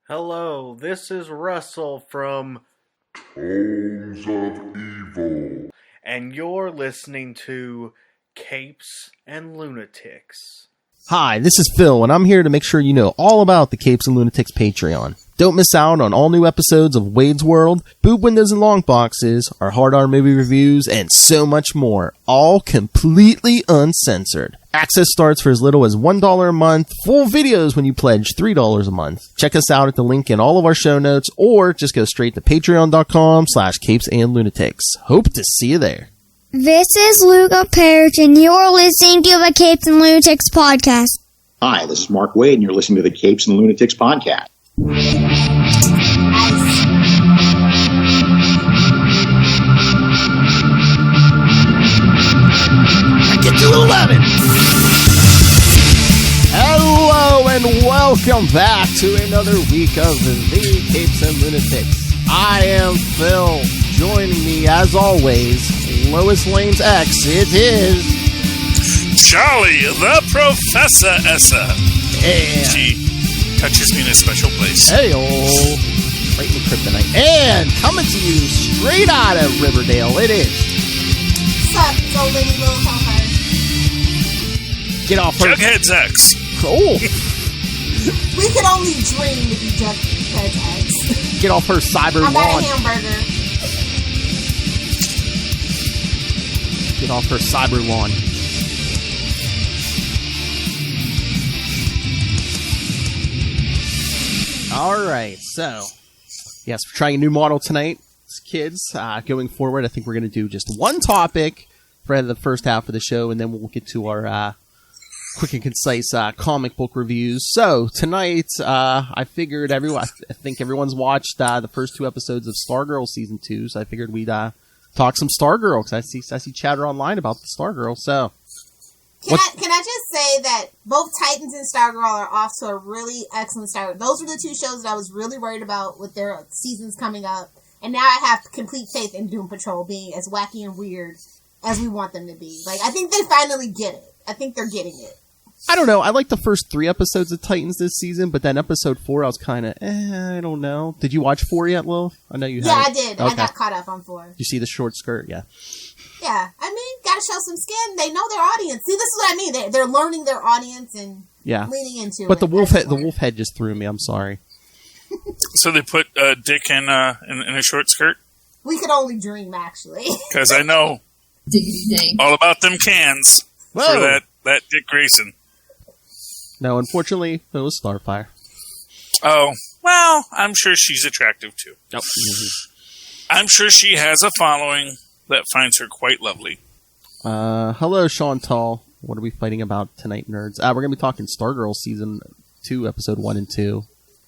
Hello, this is Russell from Tones of Evil. and you're listening to Capes and Lunatics. Hi, this is Phil, and I'm here to make sure you know all about the Capes and Lunatics Patreon. Don't miss out on all new episodes of Wade's World, Boob Windows and Long Boxes, our Hard R movie reviews, and so much more, all completely uncensored. Access starts for as little as $1 a month, full videos when you pledge $3 a month. Check us out at the link in all of our show notes, or just go straight to patreon.com/capesandlunatics. Hope to see you there. This is Luca Perich, and you're listening to the Capes and Lunatics podcast. Hi, this is Mark Wade, and you're listening to the Capes and Lunatics podcast. Get to 11! Hello and welcome back to another week of the Capes and Lunatics. I am Phil. Joining me, as always, Lois Lane's ex, it is... Charlie, the Professor Essa. And... She touches me in a special place. Hey-o. Right in the kryptonite. And coming to you straight out of Riverdale, it is... What's up, it's old lady little Conqueror. Get off her... Jughead's ex. Oh. We could only dream to be Jughead's ex. Get off her cyber I'm not lawn. a hamburger. Get off her cyber lawn. Alright, so... Yes, we're trying a new model tonight. Kids, going forward, I think we're going to do just one topic for the first half of the show, and then we'll get to our quick and concise comic book reviews. So tonight, I figured I think everyone's watched the first two episodes of Stargirl season 2, so I figured we'd talk some Stargirl, because I see chatter online about the Stargirl. So Can I just say that both Titans and Stargirl are off to a really excellent start. Those were the two shows that I was really worried about with their seasons coming up. And now I have complete faith in Doom Patrol being as wacky and weird as we want them to be. Like, I think they finally get it. I think they're getting it. I don't know. I like the first 3 episodes of Titans this season, but then episode 4, I was kind of, I don't know. Did you watch 4 yet, Lil? I know you have. Yeah, I did. Okay. I got caught up on 4. You see the short skirt? Yeah. Yeah. I mean, gotta show some skin. They know their audience. See, this is what I mean. They're learning their audience and leaning into it. But the wolf head just threw me. I'm sorry. So they put Dick in a short skirt? We could only dream, actually. Because I know all about them cans for that Dick Grayson. No, unfortunately, it was Starfire. Oh, well, I'm sure she's attractive too. Yep. I'm sure she has a following that finds her quite lovely. Hello, Chantal. What are we fighting about tonight, nerds? We're going to be talking Stargirl Season 2, Episode 1 and 2.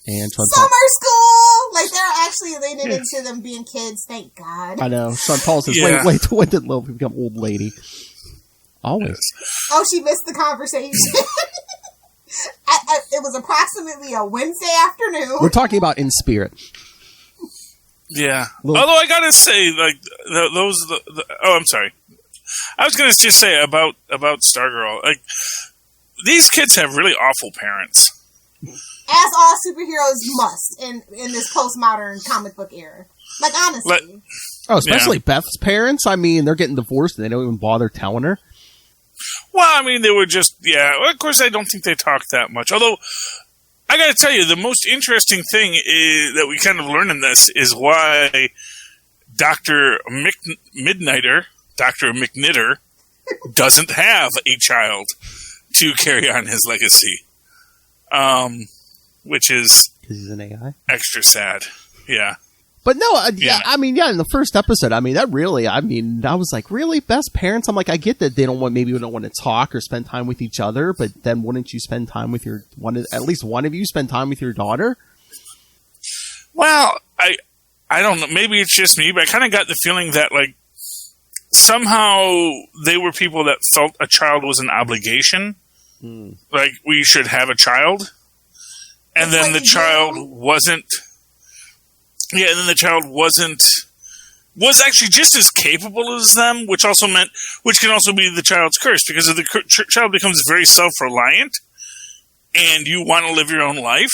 And Chantal... Summer school! Like, they're actually leaning into them being kids, thank God. I know. Chantal says, wait, when did Lil become old lady? Always. Oh, she missed the conversation. It was approximately a Wednesday afternoon. We're talking about In Spirit. Yeah. Although I gotta say, like, I'm sorry. I was gonna just say about Stargirl, like, these kids have really awful parents. As all superheroes must in this postmodern comic book era. Like, honestly. Especially Beth's parents. I mean, they're getting divorced and they don't even bother telling her. Well, I mean, they were just, of course, I don't think they talk that much. Although, I gotta tell you, the most interesting thing that we kind of learn in this is why Dr. Midnighter, Dr. McKnitter, doesn't have a child to carry on his legacy. Which is... Because he's an AI? Extra sad. Yeah. But no, in the first episode, I was like, really? Best parents? I'm like, I get that they don't want to talk or spend time with each other, but then wouldn't you spend time with at least one of you spend time with your daughter? Well, I don't know, maybe it's just me, but I kind of got the feeling that, like, somehow they were people that felt a child was an obligation. Like, we should have a child. And then the child wasn't... Yeah, and then the child was actually just as capable as them, which can also be the child's curse, because if the child becomes very self-reliant, and you want to live your own life,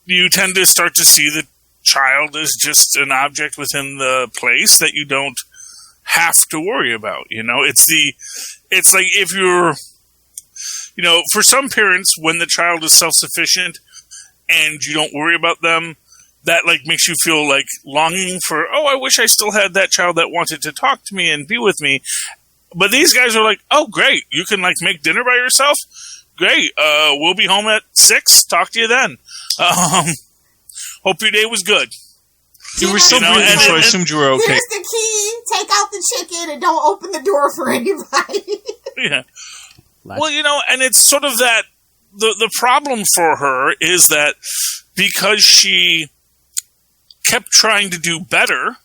you tend to start to see the child as just an object within the place that you don't have to worry about. It's like if you're, for some parents, when the child is self-sufficient and you don't worry about them, that like makes you feel like longing for, oh, I wish I still had that child that wanted to talk to me and be with me. But these guys are like, oh, great, you can like make dinner by yourself? Great, we'll be home at 6, talk to you then. Hope your day was good. You were still breathing, so I assumed you were okay. Here's the key, take out the chicken and don't open the door for anybody. Yeah. Well, and it's sort of that, the problem for her is that because she kept trying to do better,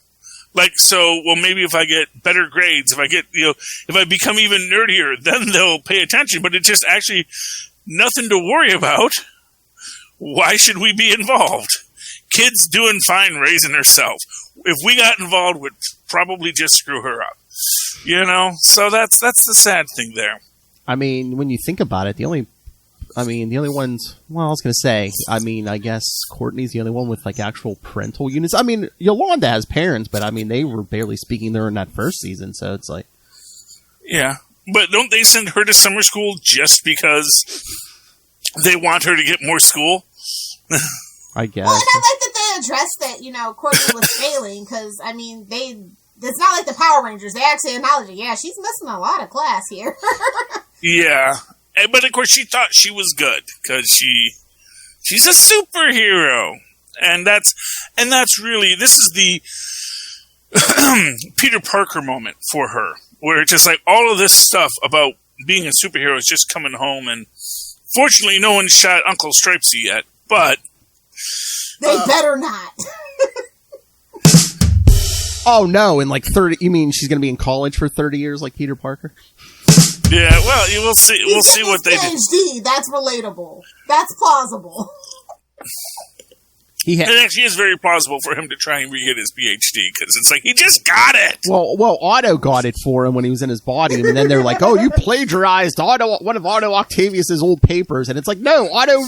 maybe if I get better grades, if I get, if I become even nerdier, then they'll pay attention, but it's just actually nothing to worry about. Why should we be involved? Kid's doing fine raising herself. If we got involved, we'd probably just screw her up. So that's the sad thing there. I mean, when you think about it, the only ones, well, I was going to say, I guess Courtney's the only one with, like, actual parental units. I mean, Yolanda has parents, but, they were barely speaking there in that first season, so it's like... Yeah, but don't they send her to summer school just because they want her to get more school? I guess. Well, and I like that they addressed that, Courtney was failing, because, it's not like the Power Rangers. They actually acknowledge it. Yeah, she's missing a lot of class here. Yeah. But of course, she thought she was good because she's a superhero, and that's really, this is the Peter Parker moment for her, where it's just like all of this stuff about being a superhero is just coming home, and fortunately, no one shot Uncle Stripesy yet, but they better not. Oh no! In like 30, you mean she's going to be in college for 30 years, like Peter Parker? Yeah, well, we'll see. We'll see what they do. PhD, that's relatable. That's plausible. It actually is very plausible for him to try and re-get his PhD, because it's like, he just got it! Well, Otto got it for him when he was in his body, and then they're like, oh, you plagiarized one of Otto Octavius's old papers, and it's like, no, Otto,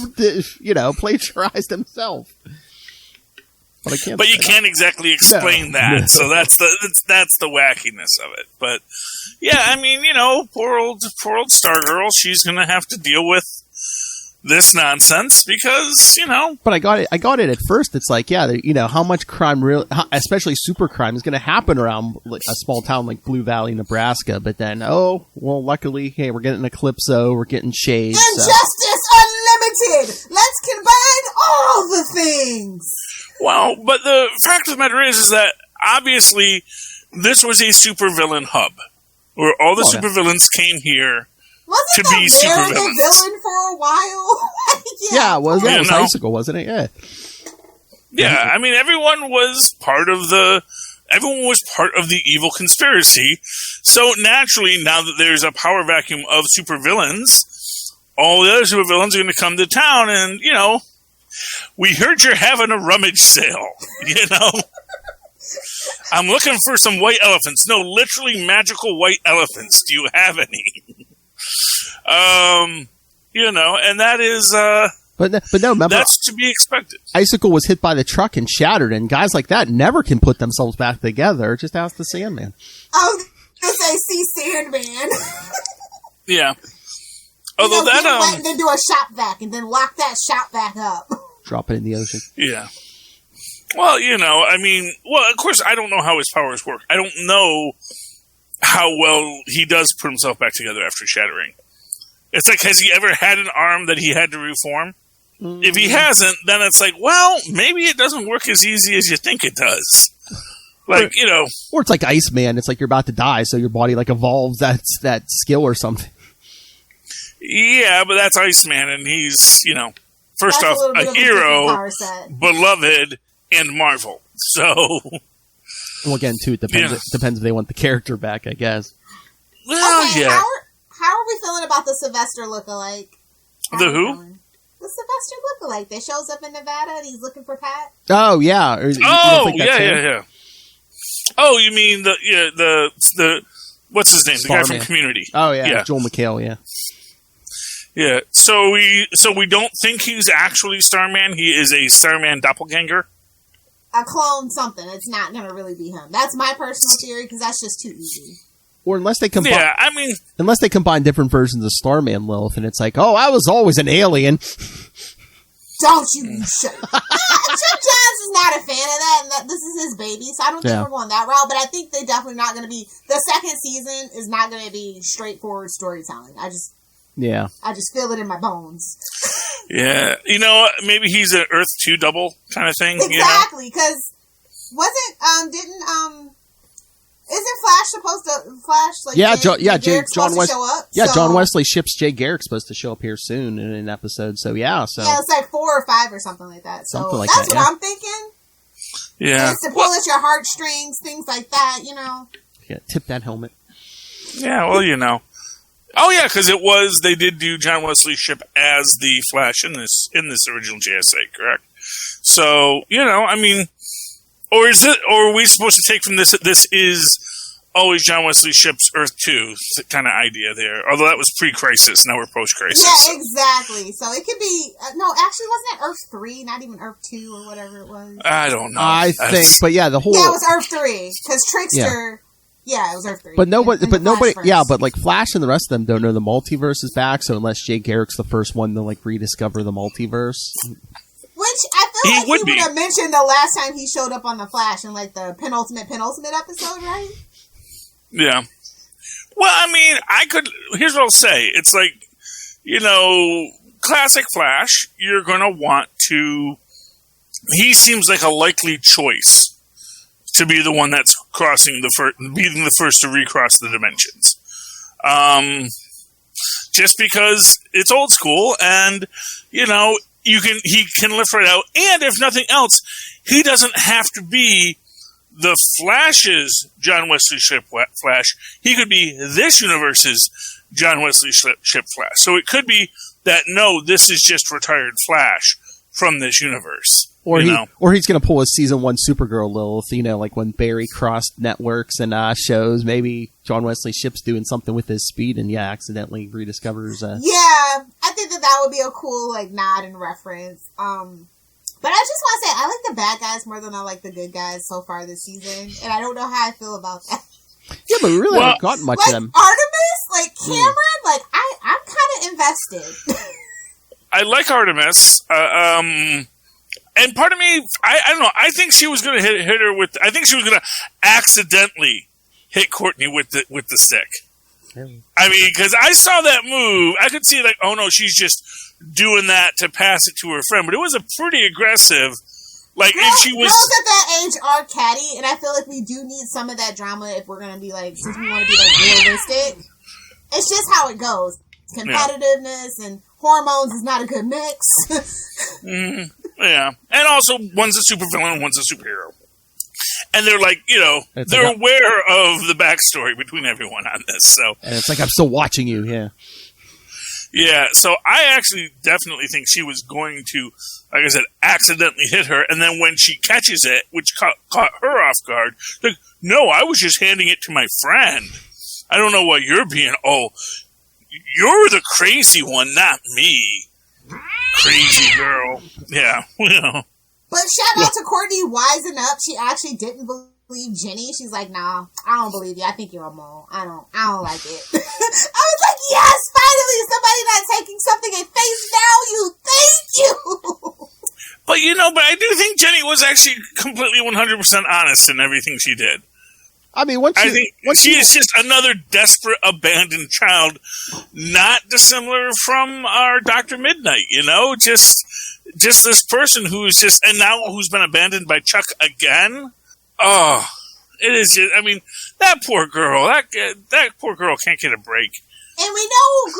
plagiarized himself. But you can't exactly explain that, so that's the wackiness of it. But, yeah, poor old Stargirl, she's gonna have to deal with this nonsense because, But I got it at first. It's like, yeah, how much crime, especially super crime, is going to happen around like a small town like Blue Valley, Nebraska. But then, luckily, hey, we're getting Eclipso, we're getting Shade. Injustice Unlimited! Let's combine all the things! Well, but the fact of the matter is that obviously this was a supervillain hub where all the supervillains came here. Wasn't to be supervillains. The villain for a while? Yeah, it was Icicle, wasn't it? Yeah. Yeah, everyone was part of the evil conspiracy. So naturally, now that there's a power vacuum of supervillains, all the other supervillains are going to come to town and, we heard you're having a rummage sale, I'm looking for some white elephants. No, literally magical white elephants. Do you have any? And that is, but no, remember, that's to be expected. Icicle was hit by the truck and shattered, and guys like that never can put themselves back together. Just ask the Sandman. Oh, I see Sandman. Yeah. Although went and do a shop vac and then lock that shop vac up. Drop it in the ocean. Yeah. Well, of course, I don't know how his powers work. I don't know how well he does put himself back together after shattering. It's like, has he ever had an arm that he had to reform? If he hasn't, then it's like, well, maybe it doesn't work as easy as you think it does. Like, Or it's like Iceman. It's like you're about to die, so your body like evolves that skill or something. Yeah, but that's Iceman, and he's, first off, a hero, beloved, and Marvel. So... Well, again, too, it depends. It depends if they want the character back, I guess. Well, okay, yeah. How are we feeling about the Sylvester lookalike? The who? The Sylvester lookalike that shows up in Nevada and he's looking for Pat. Oh yeah. Yeah. Oh, you mean the what's his name? The guy from Community. Oh yeah, Joel McHale. Yeah. Yeah, so we don't think he's actually Starman. He is a Starman doppelganger. A clone something. It's not going to really be him. That's my personal theory because that's just too easy. Or unless they combine, yeah, I mean, unless they combine different versions of Starman, Lilith, and it's like, oh, I was always an alien. Don't you shut Jim Johns is not a fan of that, and that this is his baby, so I don't think we're going that route, but I think they're definitely not going to be, the second season is not going to be straightforward storytelling. I just feel it in my bones. Yeah, maybe he's an Earth 2 double kind of thing. Exactly, because isn't Flash supposed to John Wesley show up? Yeah, John Wesley ships Jay Garrick's supposed to show up here soon in an episode. So it's like 4 or 5 or something like that. So something like that's that, what I'm thinking. Yeah, it's to pull at your heartstrings, things like that. Yeah, tip that helmet. Yeah, well, Oh yeah, because they did do John Wesley's ship as the Flash in this original JSA, correct? So I mean. Or are we supposed to take from this that this is always John Wesley's ship's Earth 2 kind of idea there? Although that was pre-crisis, now we're post-crisis. Yeah, exactly. So it could be no. Actually, wasn't it Earth 3, not even Earth 2 or whatever it was? I don't know. I think, but the whole it was Earth 3 because Trickster. Yeah, it was Earth 3. But nobody. But like Flash and the rest of them don't know the multiverse is back. So unless Jay Garrick's the first one to like rediscover the multiverse. Which I feel like he would have mentioned the last time he showed up on The Flash in like the penultimate episode, right? Yeah. Well, I mean, here's what I'll say. It's like, classic Flash, you're going to want to, he seems like a likely choice to be the one that's being the first to recross the dimensions. Just because it's old school and, he can lift right out, and if nothing else, he doesn't have to be the Flash's John Wesley ship Flash. He could be this universe's John Wesley ship Flash. So it could be that this is just retired Flash from this universe. Or he's going to pull a season 1 Supergirl Lilith, like when Barry crossed networks and shows, maybe John Wesley ship's doing something with his speed and accidentally rediscovers. Yeah, I think that would be a cool nod and reference. But I just want to say I like the bad guys more than I like the good guys so far this season, and I don't know how I feel about that. Yeah, but we really haven't gotten much of them. Artemis, Cameron, I'm kind of invested. I like Artemis. And part of me, I don't know. I think she was going to hit her with. I think she was going to accidentally hit Courtney with the stick. I mean, because I saw that move, I could see oh no, she's just doing that to pass it to her friend. But it was a pretty aggressive. If she was girls at that age are catty, and I feel like we do need some of that drama if we're going to be since we want to be realistic. It's just how it goes. Competitiveness and hormones is not a good mix. Mm-hmm. Yeah, and also one's a supervillain and one's a superhero, and they're they're aware of the backstory between everyone on this. So, and it's I'm still watching you. Yeah, yeah. So I actually definitely think she was going to, like I said, accidentally hit her, and then when she catches it, which caught her off guard, no, I was just handing it to my friend. I don't know why you're being. Oh, you're the crazy one, not me. Crazy girl. Yeah. But shout out to Courtney wising up. She actually didn't believe Jenny. She's like, nah, I don't believe you. I think you're a mole. I don't like it. I was like, yes, finally somebody not taking something at face value. Thank you. But I do think Jenny was actually completely 100% honest in everything she did. I mean, she is just another desperate, abandoned child, not dissimilar from our Dr. Midnight, just this person who's who's been abandoned by Chuck again. Oh, it is just, I mean, that poor girl, that poor girl can't get a break. And we know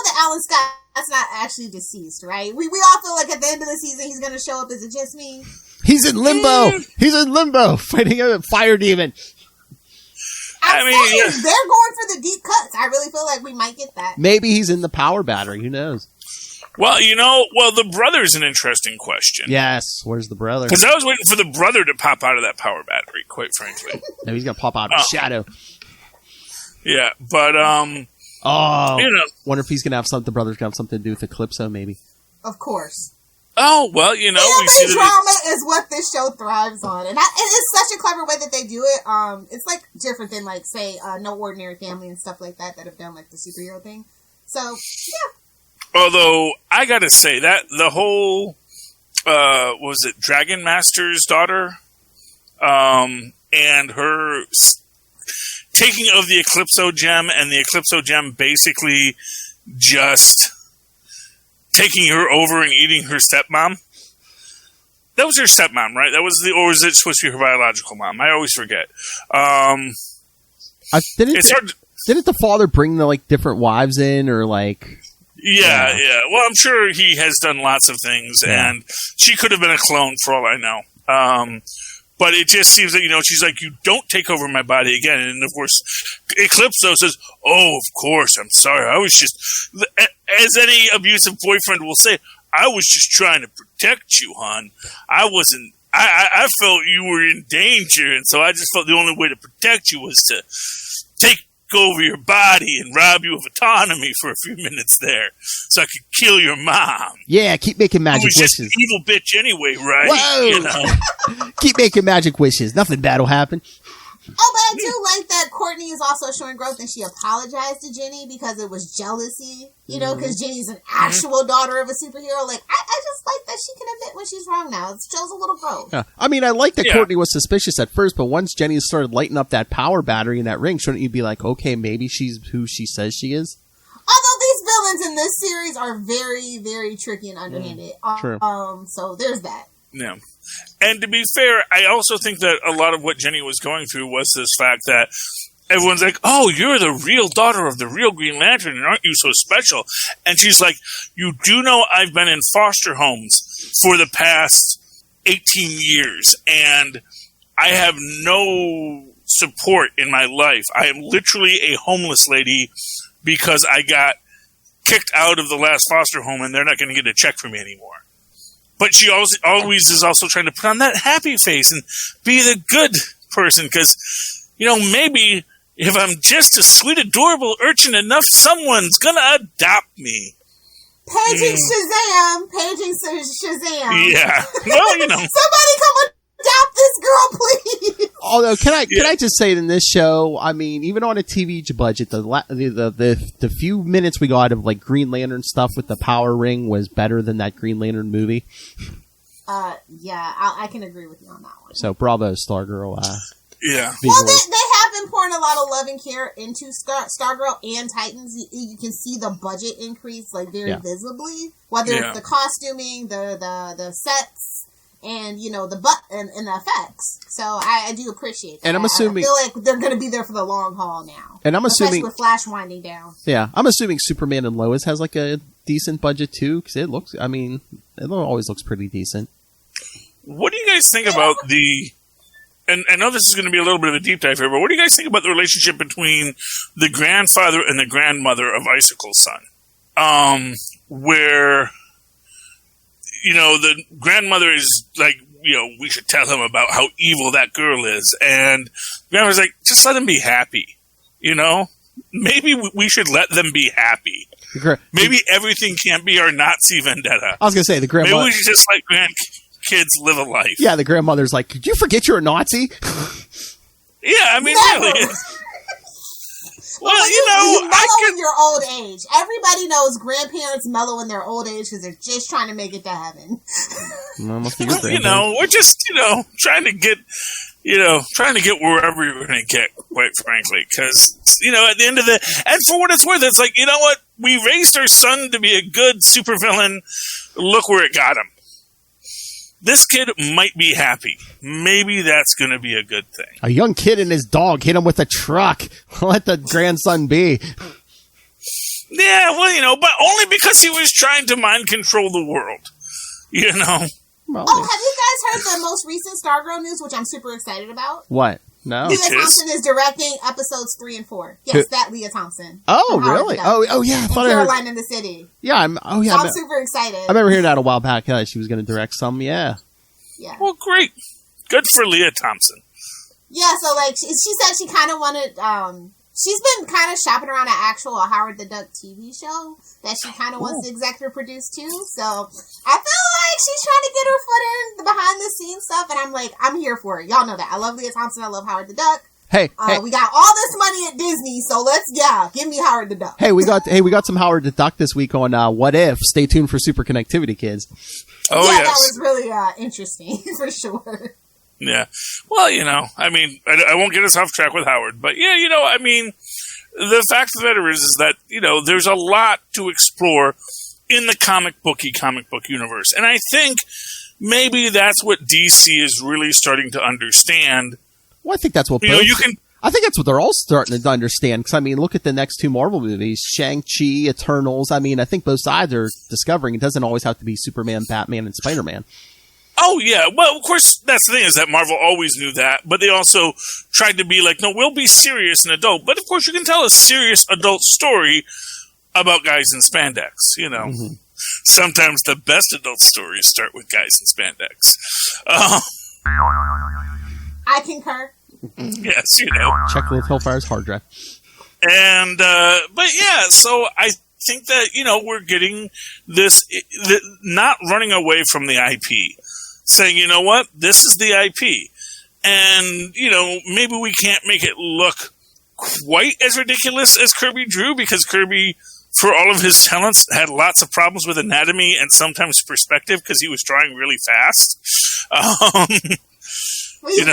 that Alan Scott's not actually deceased, right? We all feel like at the end of the season he's going to show up. Is it just me? He's in limbo. He's in limbo fighting a fire demon. I mean, they're going for the deep cuts. I really feel like we might get that. Maybe he's in the power battery. Who knows? Well, the brother's an interesting question. Yes, where's the brother? Because I was waiting for the brother to pop out of that power battery, quite frankly. No, he's going to pop out of shadow. Yeah, but, Oh, You know. wonder if he's gonna have something. The brother's gonna have something to do with Eclipso, maybe. Of course. Oh, well, we see Family drama is what this show thrives on. And it's such a clever way that they do it. It's like different than like, say, No Ordinary Family and stuff like that have done like the superhero thing. So, yeah. Although, I gotta say, that the whole, was it Dragon Master's daughter? And her taking of the Eclipso gem, and the Eclipso gem basically just taking her over and eating her stepmom. That was her stepmom, right? Or was it supposed to be her biological mom? I always forget. Didn't the father bring the different wives in, or like? Yeah. Well, I'm sure he has done lots of things, and she could have been a clone for all I know. But it just seems that, she's like, you don't take over my body again. And of course, Eclipso says, oh, of course, I'm sorry. I was just, as any abusive boyfriend will say, I was just trying to protect you, hon. I felt you were in danger. And so I just felt the only way to protect you was to take over your body and rob you of autonomy for a few minutes there, so I could kill your mom. Yeah, keep making magic wishes. Just an evil bitch anyway, right? Whoa! Keep making magic wishes. Nothing bad will happen. Oh, but I do like that Courtney is also showing growth, and she apologized to Jenny because it was jealousy, because Jenny's an actual daughter of a superhero. Like, I just like that she can admit when she's wrong now. It shows a little growth. Yeah. I mean, I like that Courtney was suspicious at first, but once Jenny started lighting up that power battery in that ring, shouldn't you be like, okay, maybe she's who she says she is? Although these villains in this series are very, very tricky and underhanded. True. So there's that. Yeah. And to be fair, I also think that a lot of what Jenny was going through was this fact that everyone's like, oh, you're the real daughter of the real Green Lantern, and aren't you so special? And she's like, you do know I've been in foster homes for the past 18 years, and I have no support in my life. I am literally a homeless lady because I got kicked out of the last foster home, and they're not going to get a check from me anymore. But she always is also trying to put on that happy face and be the good person because, maybe if I'm just a sweet, adorable urchin enough, someone's going to adopt me. Paging Shazam. Yeah. Well, Somebody come adopt this girl, please. Although, can I just say in this show, I mean, even on a TV budget, the few minutes we got of Green Lantern stuff with the power ring was better than that Green Lantern movie. Yeah, I can agree with you on that one. So, bravo, Stargirl. Yeah. Well, they have been pouring a lot of love and care into Stargirl and Titans. You can see the budget increase very visibly, whether it's the costuming, the sets. And and the effects, so I do appreciate that. And I'm assuming I feel like they're going to be there for the long haul now. And I'm assuming with Flash winding down. Yeah, I'm assuming Superman and Lois has a decent budget too, because it always looks pretty decent. What do you guys think about and I know this is going to be a little bit of a deep dive here, but what do you guys think about the relationship between the grandfather and the grandmother of Icicle's son? Where the grandmother is like, we should tell him about how evil that girl is. And grandma's like, just let him be happy. Maybe we should let them be happy. Maybe everything can't be our Nazi vendetta. I was going to say, the grandmother. Maybe we should just let grandkids live a life. Yeah, the grandmother's like, did you forget you're a Nazi? Yeah, I mean, really. Well, you mellow in your old age. Everybody knows grandparents mellow in their old age because they're just trying to make it to heaven. Well, must be good we're just, trying to get wherever you're going to get, quite frankly. Because, at the end of and for what it's worth, it's like, what? We raised our son to be a good supervillain. Look where it got him. This kid might be happy. Maybe that's going to be a good thing. A young kid and his dog hit him with a truck. Let the grandson be. Yeah, well, but only because he was trying to mind control the world. Well, have you guys heard the most recent Stargirl news, which I'm super excited about? What? No. Leah Thompson is directing episodes 3 and 4. Yes, that Leah Thompson. Oh, really? Oh, yeah. I thought Caroline in the City. Yeah, I'm super excited. I remember hearing that a while back. She was going to direct some. Yeah. Well, great. Good for Leah Thompson. Yeah, so she said she kind of wanted. she's been kind of shopping around an actual Howard the Duck TV show that she kind of wants to executive produce too. So I feel like she's trying to get her foot in the behind the scenes stuff, and I'm like, I'm here for it. Y'all know that. I love Leah Thompson. I love Howard the Duck. Hey, we got all this money at Disney, so give me Howard the Duck. Hey, we got some Howard the Duck this week on What If. Stay tuned for Super Connectivity, kids. Oh, yeah, yes. That was really interesting for sure. Yeah. Well, I mean, I won't get us off track with Howard, but yeah, I mean, the fact of the matter is that, there's a lot to explore in the comic book universe. And I think maybe that's what DC is really starting to understand. Well, I think that's what I think that's what they're all starting to understand. Because, I mean, look at the next two Marvel movies, Shang-Chi, Eternals. I mean, I think both sides are discovering it doesn't always have to be Superman, Batman, and Spider-Man. Oh, yeah. Well, of course, that's the thing is that Marvel always knew that. But they also tried to be like, no, we'll be serious and adult. But, of course, you can tell a serious adult story about guys in spandex, Mm-hmm. Sometimes the best adult stories start with guys in spandex. I concur. Yes, Check with Hellfire's hard drive. And, but yeah, so I think that, we're getting this, not running away from the IP, saying, you know what, this is the IP. And, maybe we can't make it look quite as ridiculous as Kirby drew, because Kirby, for all of his talents, had lots of problems with anatomy and sometimes perspective because he was drawing really fast. Well, you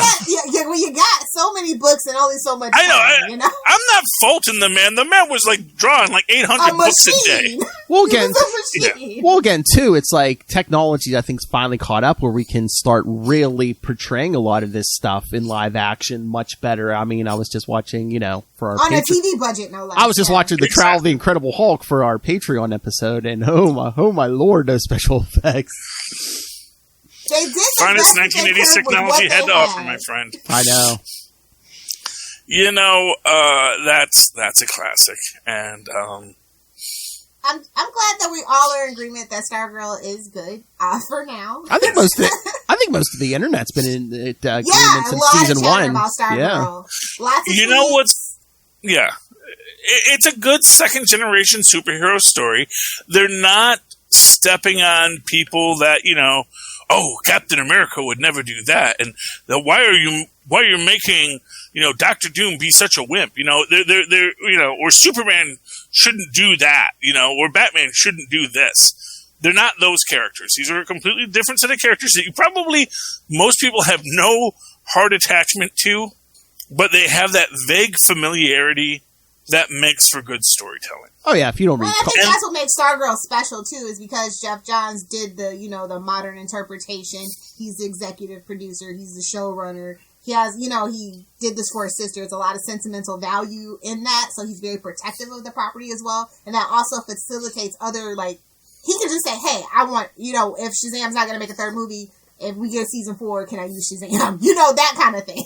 got so many books and only so much time, I know. I'm not faulting the man. The man was drawing 800 books a day. Well, again, too, it's like technology, I think, is finally caught up where we can start really portraying a lot of this stuff in live action much better. I mean, I was just watching, for our on a TV budget, no less. I was just watching the Trial of the Incredible Hulk for our Patreon episode, and oh my lord, those special effects. They did finest 1986 technology had to offer, my friend. I know. That's a classic, and I'm glad that we all are in agreement that Stargirl is good for now. I think most of the internet's been in agreement since season one. About Stargirl. Yeah, lots of it's a good second generation superhero story. They're not stepping on people that Captain America would never do that, and why are you making Dr. Doom be such a wimp? They're or Superman shouldn't do that, or Batman shouldn't do this. They're not those characters. These are a completely different set of characters that most people have no heart attachment to, but they have that vague familiarity that makes for good storytelling. Oh yeah, if you don't read, I think that's what makes Stargirl special too, is because Jeff Johns did the modern interpretation. He's the executive producer. He's the showrunner. He has, he did this for his sister. There's a lot of sentimental value in that, so he's very protective of the property as well, and that also facilitates other he can just say, hey, I want if Shazam's not going to make a third movie, if we get season 4, can I use Shazam? That kind of thing.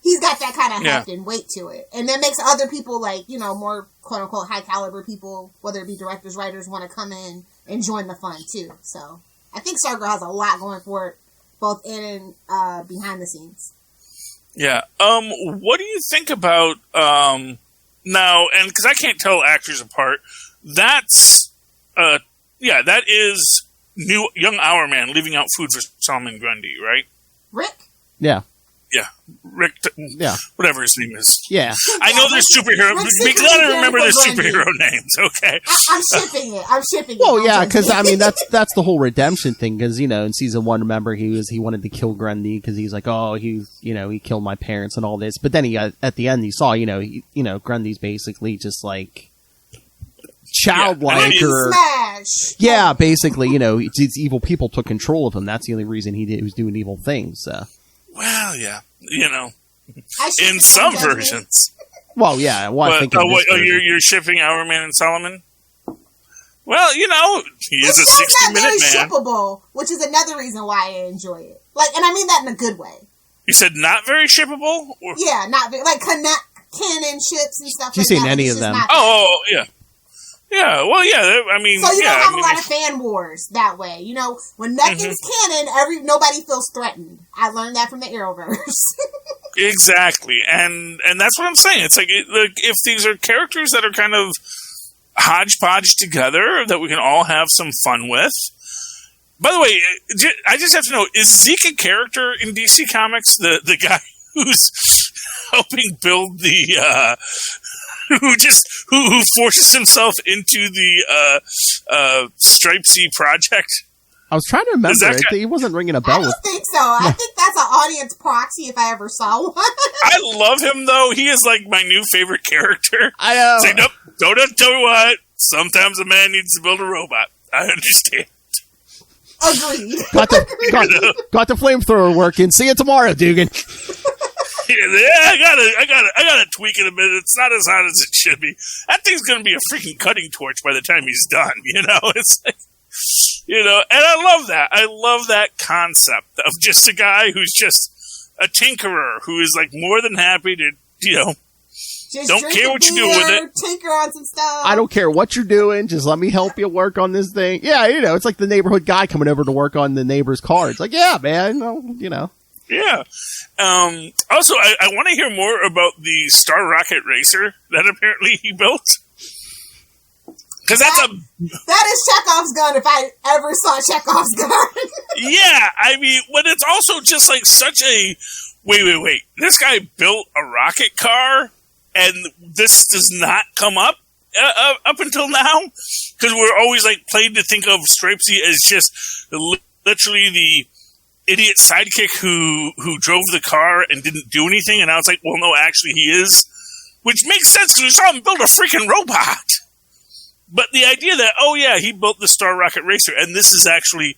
He's got that kind of heft and weight to it. And that makes other people, more quote-unquote high-caliber people, whether it be directors, writers, want to come in and join the fun, too. So, I think Stargirl has a lot going for it, both in and behind the scenes. Yeah. What do you think about, now, and because I can't tell actors apart, that is young Hourman leaving out food for Solomon Grundy, right? Rick? Yeah. Yeah, Rick. Whatever his name is. Yeah, I know there's superhero. We gotta remember their superhero names. Okay, I'm shipping it. Well, yeah, because I mean that's the whole redemption thing. Because in season 1, remember he wanted to kill Grundy because he's like, oh, he killed my parents and all this. But then at the end he saw Grundy's basically just childlike or smash. Yeah, basically these evil people took control of him. That's the only reason he was doing evil things. Well, yeah, in some versions. Well, yeah. Well, I think you're shipping Hourman and Solomon? Well, he is a 60-minute man. Shippable, which is another reason why I enjoy it. And I mean that in a good way. You said not very shippable? Yeah, not very, canon ships and stuff. Have you seen any of them? Oh, yeah. Yeah, well, yeah, I mean... So you don't have a lot of fan wars that way. When nothing's canon, nobody feels threatened. I learned that from the Arrowverse. Exactly, and that's what I'm saying. It's like if these are characters that are kind of hodgepodge together that we can all have some fun with. By the way, I just have to know, is Zeke a character in DC Comics? The guy who's helping build the who forces himself into the Stripesy project? I was trying to remember. He wasn't ringing a bell. I don't think so. I think that's an audience proxy if I ever saw one. I love him, though. He is like my new favorite character. I know. Say, nope, don't tell me what. Sometimes a man needs to build a robot. I understand. Agreed. Got the flamethrower working. See you tomorrow, Dugan. Yeah, I gotta tweak it a bit. It's not as hot as it should be. That thing's gonna be a freaking cutting torch by the time he's done. It's like, and I love that. I love that concept of just a guy who's just a tinkerer who is like more than happy to, just don't care what you do with it. Tinker on some stuff. I don't care what you're doing. Just let me help you work on this thing. Yeah, it's like the neighborhood guy coming over to work on the neighbor's car. It's like, yeah, man, Yeah. Also, I want to hear more about the Star Rocket Racer that apparently he built. Because that is Chekhov's gun if I ever saw Chekhov's gun. Yeah, I mean, but it's also just like such a wait. This guy built a rocket car, and this does not come up until now, because we're always like played to think of Stripesy as just literally the idiot sidekick who drove the car and didn't do anything, and I was like, well, no, actually he is, which makes sense because we saw him build a freaking robot. But the idea that, oh yeah, he built the Star Rocket Racer, and this is actually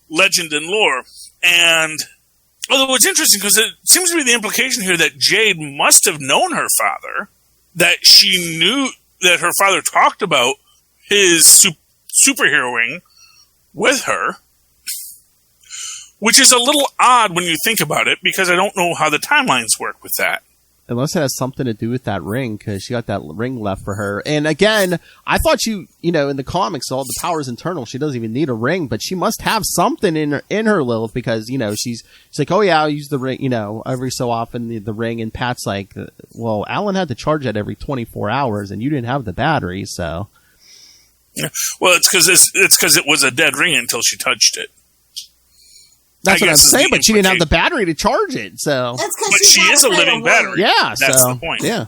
legend and lore. And although it's interesting because it seems to be the implication here that Jade must have known her father, that she knew that her father talked about his superheroing with her, which is a little odd when you think about it, because I don't know how the timelines work with that. Unless it has something to do with that ring, because she got that ring left for her. And again, I thought in the comics, all the power's internal. She doesn't even need a ring, but she must have something in her Lilith, because, she's like, oh yeah, I'll use the ring, every so often, the ring. And Pat's like, well, Alan had to charge that every 24 hours, and you didn't have the battery, so. Yeah. Well, it's because it was a dead ring until she touched it. That's what I was saying, but she didn't have the battery to charge it, so. But she is a living battery. Yeah, that's the point. Yeah.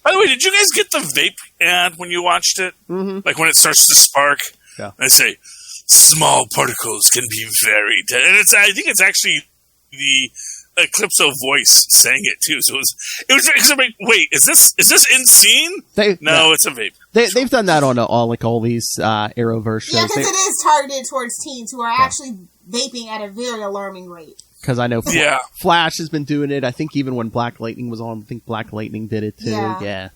By the way, did you guys get the vape ad when you watched it? Mm-hmm. Like when it starts to spark? Yeah. I say, small particles can be very dead. And I think it's actually the Eclipso voice saying it too. So it was like, wait, is this in scene? It's a vape. They've done that on all these Arrowverse shows. Yeah, because it is targeted towards teens who are actually vaping at a very alarming rate. Because I know Flash has been doing it. I think even when Black Lightning was on, I think Black Lightning did it too. Yeah.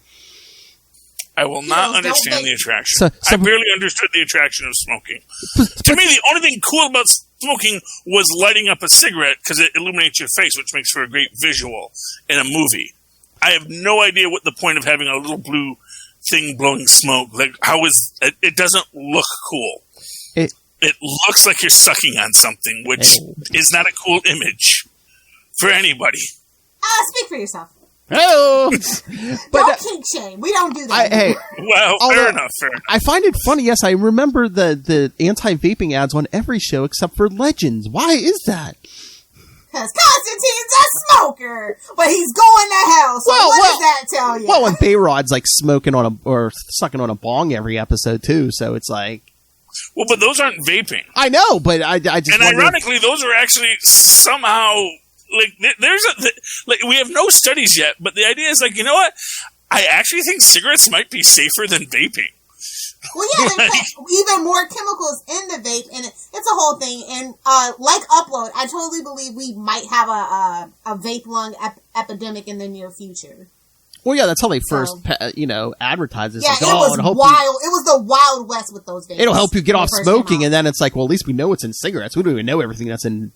I will not understand the attraction. I barely understood the attraction of smoking. To me, the only thing cool about smoking was lighting up a cigarette because it illuminates your face, which makes for a great visual in a movie. I have no idea what the point of having a little blue thing blowing smoke. Like, it doesn't look cool. It looks like you're sucking on something, which is not a cool image for anybody. Speak for yourself. But don't kink shame. We don't do that. Well, fair enough. I find it funny. Yes, I remember the anti-vaping ads on every show except for Legends. Why is that? Because Constantine's a smoker, but he's going to hell. So what does that tell you? Well, and Bayrod's like smoking or sucking on a bong every episode too. So it's like. Well, but those aren't vaping. I know, but I just. And ironically, those are actually somehow. We have no studies yet, but the idea is like, you know what? I actually think cigarettes might be safer than vaping. Well, yeah, there's even more chemicals in the vape, and it's a whole thing. And like Upload, I totally believe we might have a vape lung epidemic in the near future. Well, yeah, that's how they first, advertised it. Yeah, it was wild. It was the Wild West with those vapes. It'll help you get off smoking, and then it's like, well, at least we know what's in cigarettes. We don't even know everything that's in,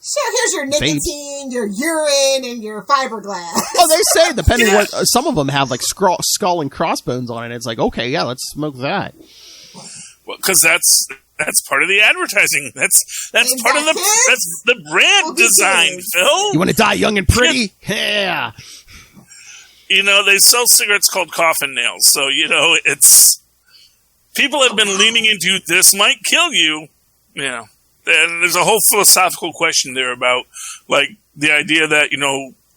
Sure, here's your nicotine, your urine, and your fiberglass. Oh, they say, depending on what, some of them have like skull and crossbones on it. It's like, okay, yeah, let's smoke that. Well, because that's That's part of the advertising. That's part of that's the brand design, Phil. You want to die young and pretty? Yeah. They sell cigarettes called coffin nails. So, it's... People have been leaning into this might kill you. Yeah. And there's a whole philosophical question there about, like, the idea that,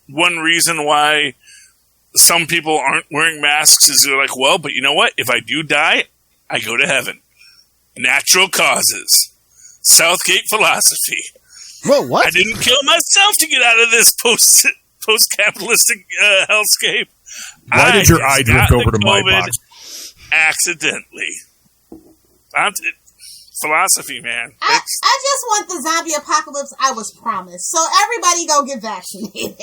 one reason why some people aren't wearing masks is they're like, well, but you know what? If I do die, I go to heaven. Natural causes. Southgate philosophy. Whoa, what? I didn't kill myself to get out of this post-capitalistic hellscape. Why did your eye drift over to my box? Accidentally. Philosophy, man. I just want the zombie apocalypse I was promised. So everybody go get vaccinated.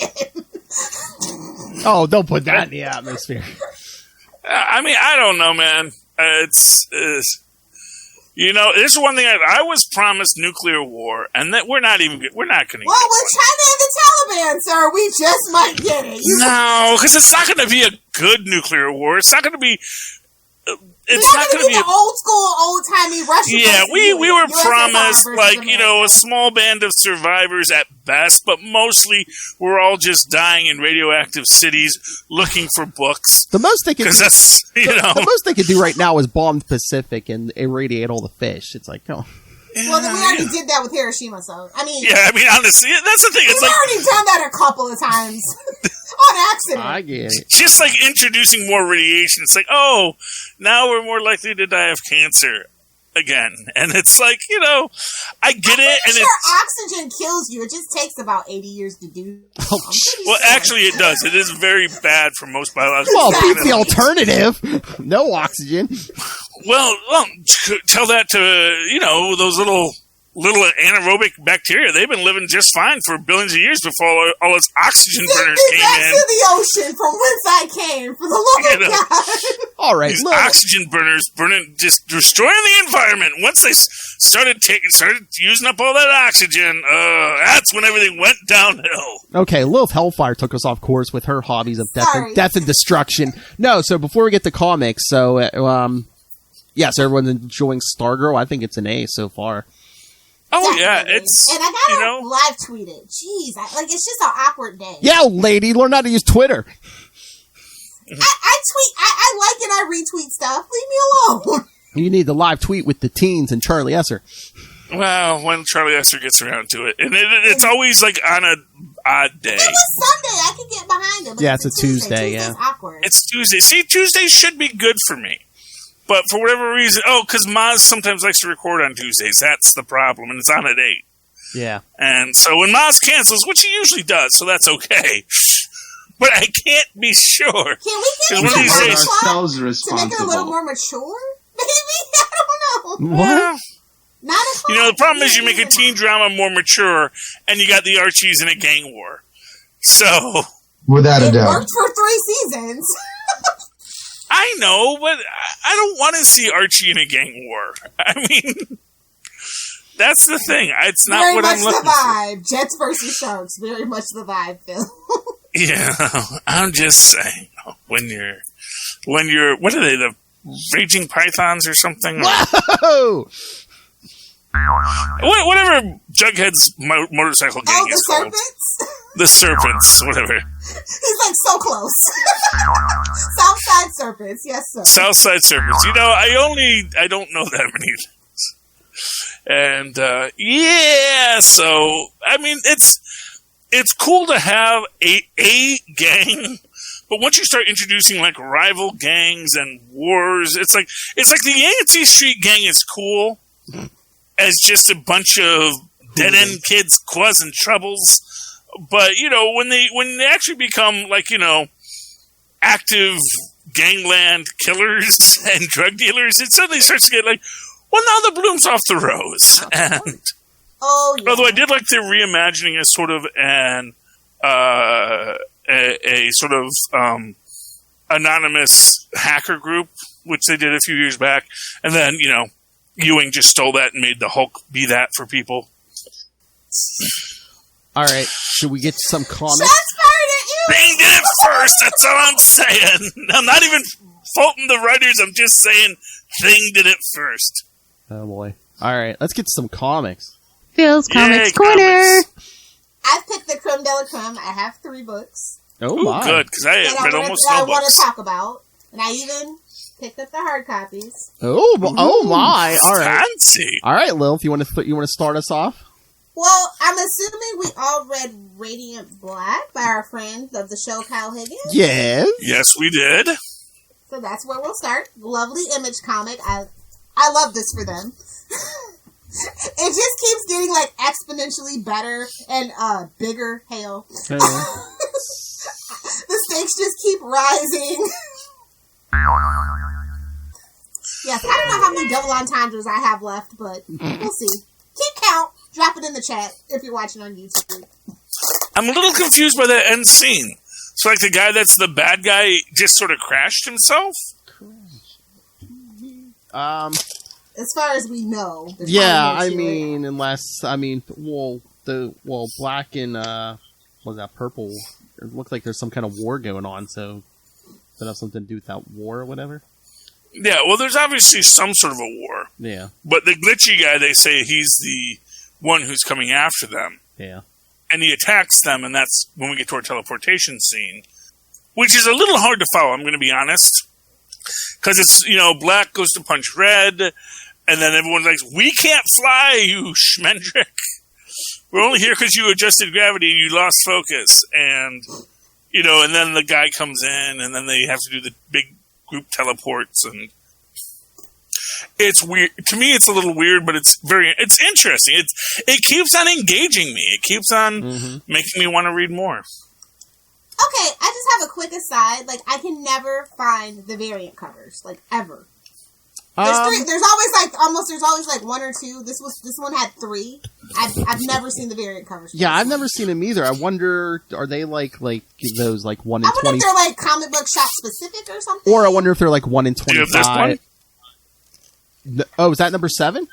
Oh, don't put that in the atmosphere. I don't know, man. It's there's one thing I was promised nuclear war, and that we're not going to. Well, with China and the Taliban, sir, we just might get it. No, because it's not going to be a good nuclear war. It's not going to be. It's not going to be the old school, old timey Russian. Yeah, we were promised a small band of survivors at best, but mostly we're all just dying in radioactive cities looking for books. The most they could the most they could do right now is bomb the Pacific and irradiate all the fish. It's like, oh. Well, then we already did that with Hiroshima, so honestly, that's the thing. We've already done that a couple of times on accident. I get it. Just like introducing more radiation, it's like, oh, now we're more likely to die of cancer again, and it's like, I get it. And oxygen kills you. It just takes about 80 years to do. Well, actually, it does. It is very bad for most biological. Well, beat the alternative. No oxygen. Well, tell that to those little anaerobic bacteria. They've been living just fine for billions of years before all its oxygen burners came in. To the ocean from whence I came, for the love of God. All right, these oxygen burners just destroying the environment. Once they started using up all that oxygen, that's when everything went downhill. Okay, Lilith Hellfire took us off course with her hobbies of death and destruction. No, so before we get to comics, so yes, everyone's enjoying Stargirl. I think it's an A so far. Oh yeah, it's and I gotta live tweet it. Jeez, it's just an awkward day. Yeah, lady, learn how to use Twitter. I tweet, I like and I retweet stuff. Leave me alone. You need the live tweet with the teens and Charlie Esser. Well, when Charlie Esser gets around to it, and it's always like on a odd day. It was Sunday. I could get behind it. But yeah, it's a Tuesday. Tuesday's awkward. It's Tuesday. See, Tuesday should be good for me. But for whatever reason, because Maz sometimes likes to record on Tuesdays. That's the problem, and it's on at 8. Yeah. And so when Maz cancels, which he usually does, so that's okay. But I can't be sure. Can we get ourselves to make it a little more mature? Maybe? I don't know. What? Not the problem is you make a teen drama more mature, and you got the Archies in a gang war. So... Without a doubt. It worked for 3 seasons. I know, but I don't want to see Archie in a gang war. I mean, that's the thing. It's not very what I'm looking for. Very much the vibe. Jets versus Sharks. Very much the vibe, Phil. Yeah, I'm just saying. When you're, what are they, the Raging Pythons or something? Whoa! Whatever Jughead's motorcycle gang is called. The Serpents, whatever. He's like so close. Southside Serpents, yes sir. Southside Serpents. I don't know that many things. And so I mean it's cool to have a gang, but once you start introducing like rival gangs and wars, it's like the Yankee Street gang is cool as just a bunch of dead end kids causing troubles. But, when they actually become, active gangland killers and drug dealers, it suddenly starts to get now the bloom's off the rose. And, although I did like their reimagining as sort of a sort of anonymous hacker group, which they did a few years back. And then, Ewing just stole that and made the Hulk be that for people. All right, should we get some comments? Shots fired at you! Thing did it first, that's all I'm saying. I'm not even faulting the writers, I'm just saying Thing did it first. Oh, boy. All right, let's get to some comics. Phil's Comics Corner. Comics. I've picked the creme de la creme. I have 3 books. Oh, Ooh, my. good, because I read almost no I want books. to talk about. And I even picked up the hard copies. Oh, my. All right. Fancy. All right, Lilith, you want to start us off? Well, I'm assuming we all read Radiant Black by our friend of the show, Kyle Higgins. Yes. Yes, we did. So that's where we'll start. Lovely Image comic. I love this for them. It just keeps getting like exponentially better and bigger. Hail. The stakes just keep rising. Yes, I don't know how many double entendres I have left, but we'll see. Keep count. Drop it in the chat if you're watching on YouTube. I'm a little confused by that end scene. So, like, the guy that's the bad guy just sort of crashed himself? As far as we know. Yeah, I mean, Black and, what was that, Purple? It looks like there's some kind of war going on, so does that have something to do with that war or whatever? Yeah, well, there's obviously some sort of a war. Yeah. But the glitchy guy, they say he's the one who's coming after them. Yeah. And he attacks them, and that's when we get to our teleportation scene, which is a little hard to follow, I'm going to be honest. Because it's, Black goes to punch Red, and then everyone's like, we can't fly, you schmendrick. We're only here because you adjusted gravity and you lost focus. And, and then the guy comes in, and then they have to do the big group teleports, and it's weird. To me, it's a little weird, but it's interesting. It keeps on engaging me. It keeps on making me want to read more. Okay, I just have a quick aside. Like, I can never find the variant covers, like, ever. There's 3. There's always like 1 or 2. This one had 3. I've never seen the variant covers. Yeah, I've never seen them either. I wonder, are they like those like 1 in 20? I wonder if they're like comic book shop specific or something. Or I wonder if they're like 1 in 25. Do you have this one? Oh, is that number 7?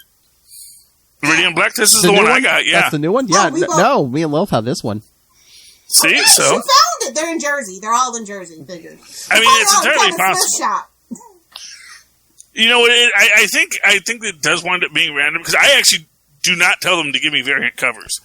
Radiant Black. This is the one I got. Yeah, that's the new one. Yeah, no, me and Lilith have this one. See, okay, so she found it. They're in Jersey. They're all in Jersey. Figured. I mean, it's entirely possible. Shop. I think it does wind up being random because I actually do not tell them to give me variant covers.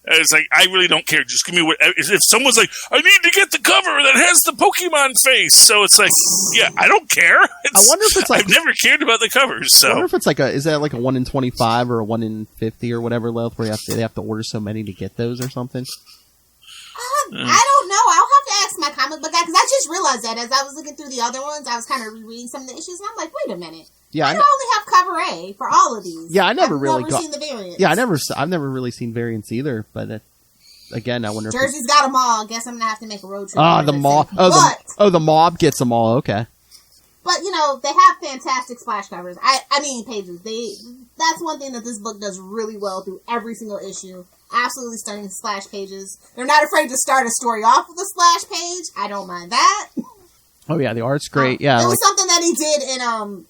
It's like, I really don't care. Just give me what. If someone's like, I need to get the cover that has the Pokemon face, so it's like, yeah, I don't care. I wonder if it's like, I've never cared about the covers. So I wonder if it's like is that like a 1 in 25 or a 1 in 50 or whatever, Lilith, where they have to order so many to get those or something. I don't know. I'll have to ask my comic book guy because I just realized that as I was looking through the other ones, I was kind of rereading some of the issues, and I'm like, wait a minute. Yeah, I only have cover A for all of these. Yeah, I've never seen the variants. Yeah, I've never really seen variants either. But again, I wonder. Jersey's got them all. I guess I'm gonna have to make a road trip. The mob. The mob gets them all. Okay. But they have fantastic splash covers. I mean pages. That's one thing that this book does really well through every single issue. Absolutely stunning splash pages. They're not afraid to start a story off with a splash page. I don't mind that. Oh yeah, the art's great. Yeah, it was something that he did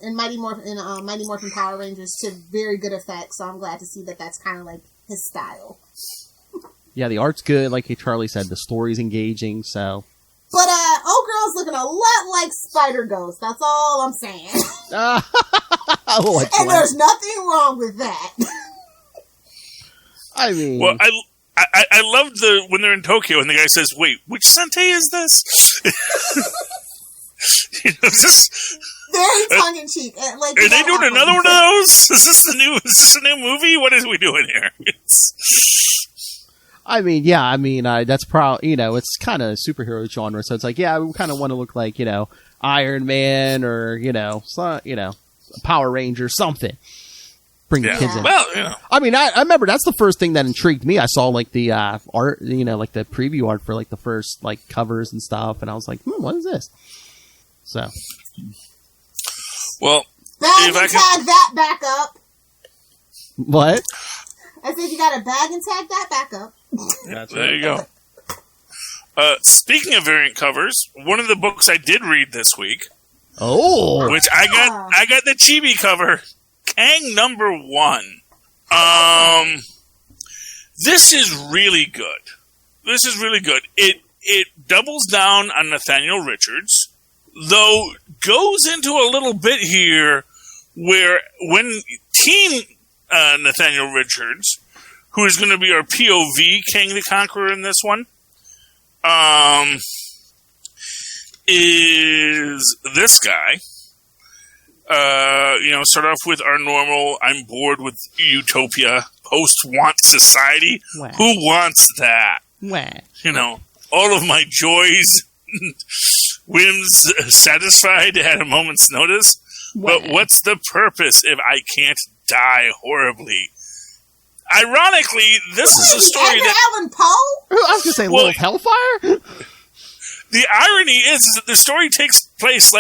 in Mighty Morphin Power Rangers to very good effect. So I'm glad to see that that's kind of like his style. Yeah, the art's good. Like Charlie said, the story's engaging. So. But old girl's looking a lot like Spider Ghost. That's all I'm saying. And there's nothing wrong with that. I mean, well, I love when they're in Tokyo and the guy says, "Wait, which Sentei is this?" Very tongue in cheek. Like, are they doing another one of those? Is this a new movie? What is we doing here? I mean, that's probably, it's kind of superhero genre, so it's like, yeah, we kind of want to look like, Iron Man or, Power Ranger, something. Bring the kids in. Well, I mean, I remember that's the first thing that intrigued me. I saw, like, the art, like the preview art for, like, the first, like, covers and stuff, and I was like, what is this? So. Well, if I can tag that back up. What? I said you got a bag and tag that back up. There you go. Speaking of variant covers, one of the books I did read this week. Oh, which I got the chibi cover, Kang #1. This is really good. It doubles down on Nathaniel Richards, though goes into a little bit here where when Teen Nathaniel Richards, who is going to be our POV Kang the Conqueror in this one, is this guy. Start off with our normal, I'm bored with utopia, post-want society. Wow. Who wants that? Wow. All of my joys, whims satisfied at a moment's notice. Wow. But what's the purpose if I can't die horribly? Ironically, this is a story Edgar that... Allan Poe? I was going to say, Well, Little Hellfire? The irony is that the story takes place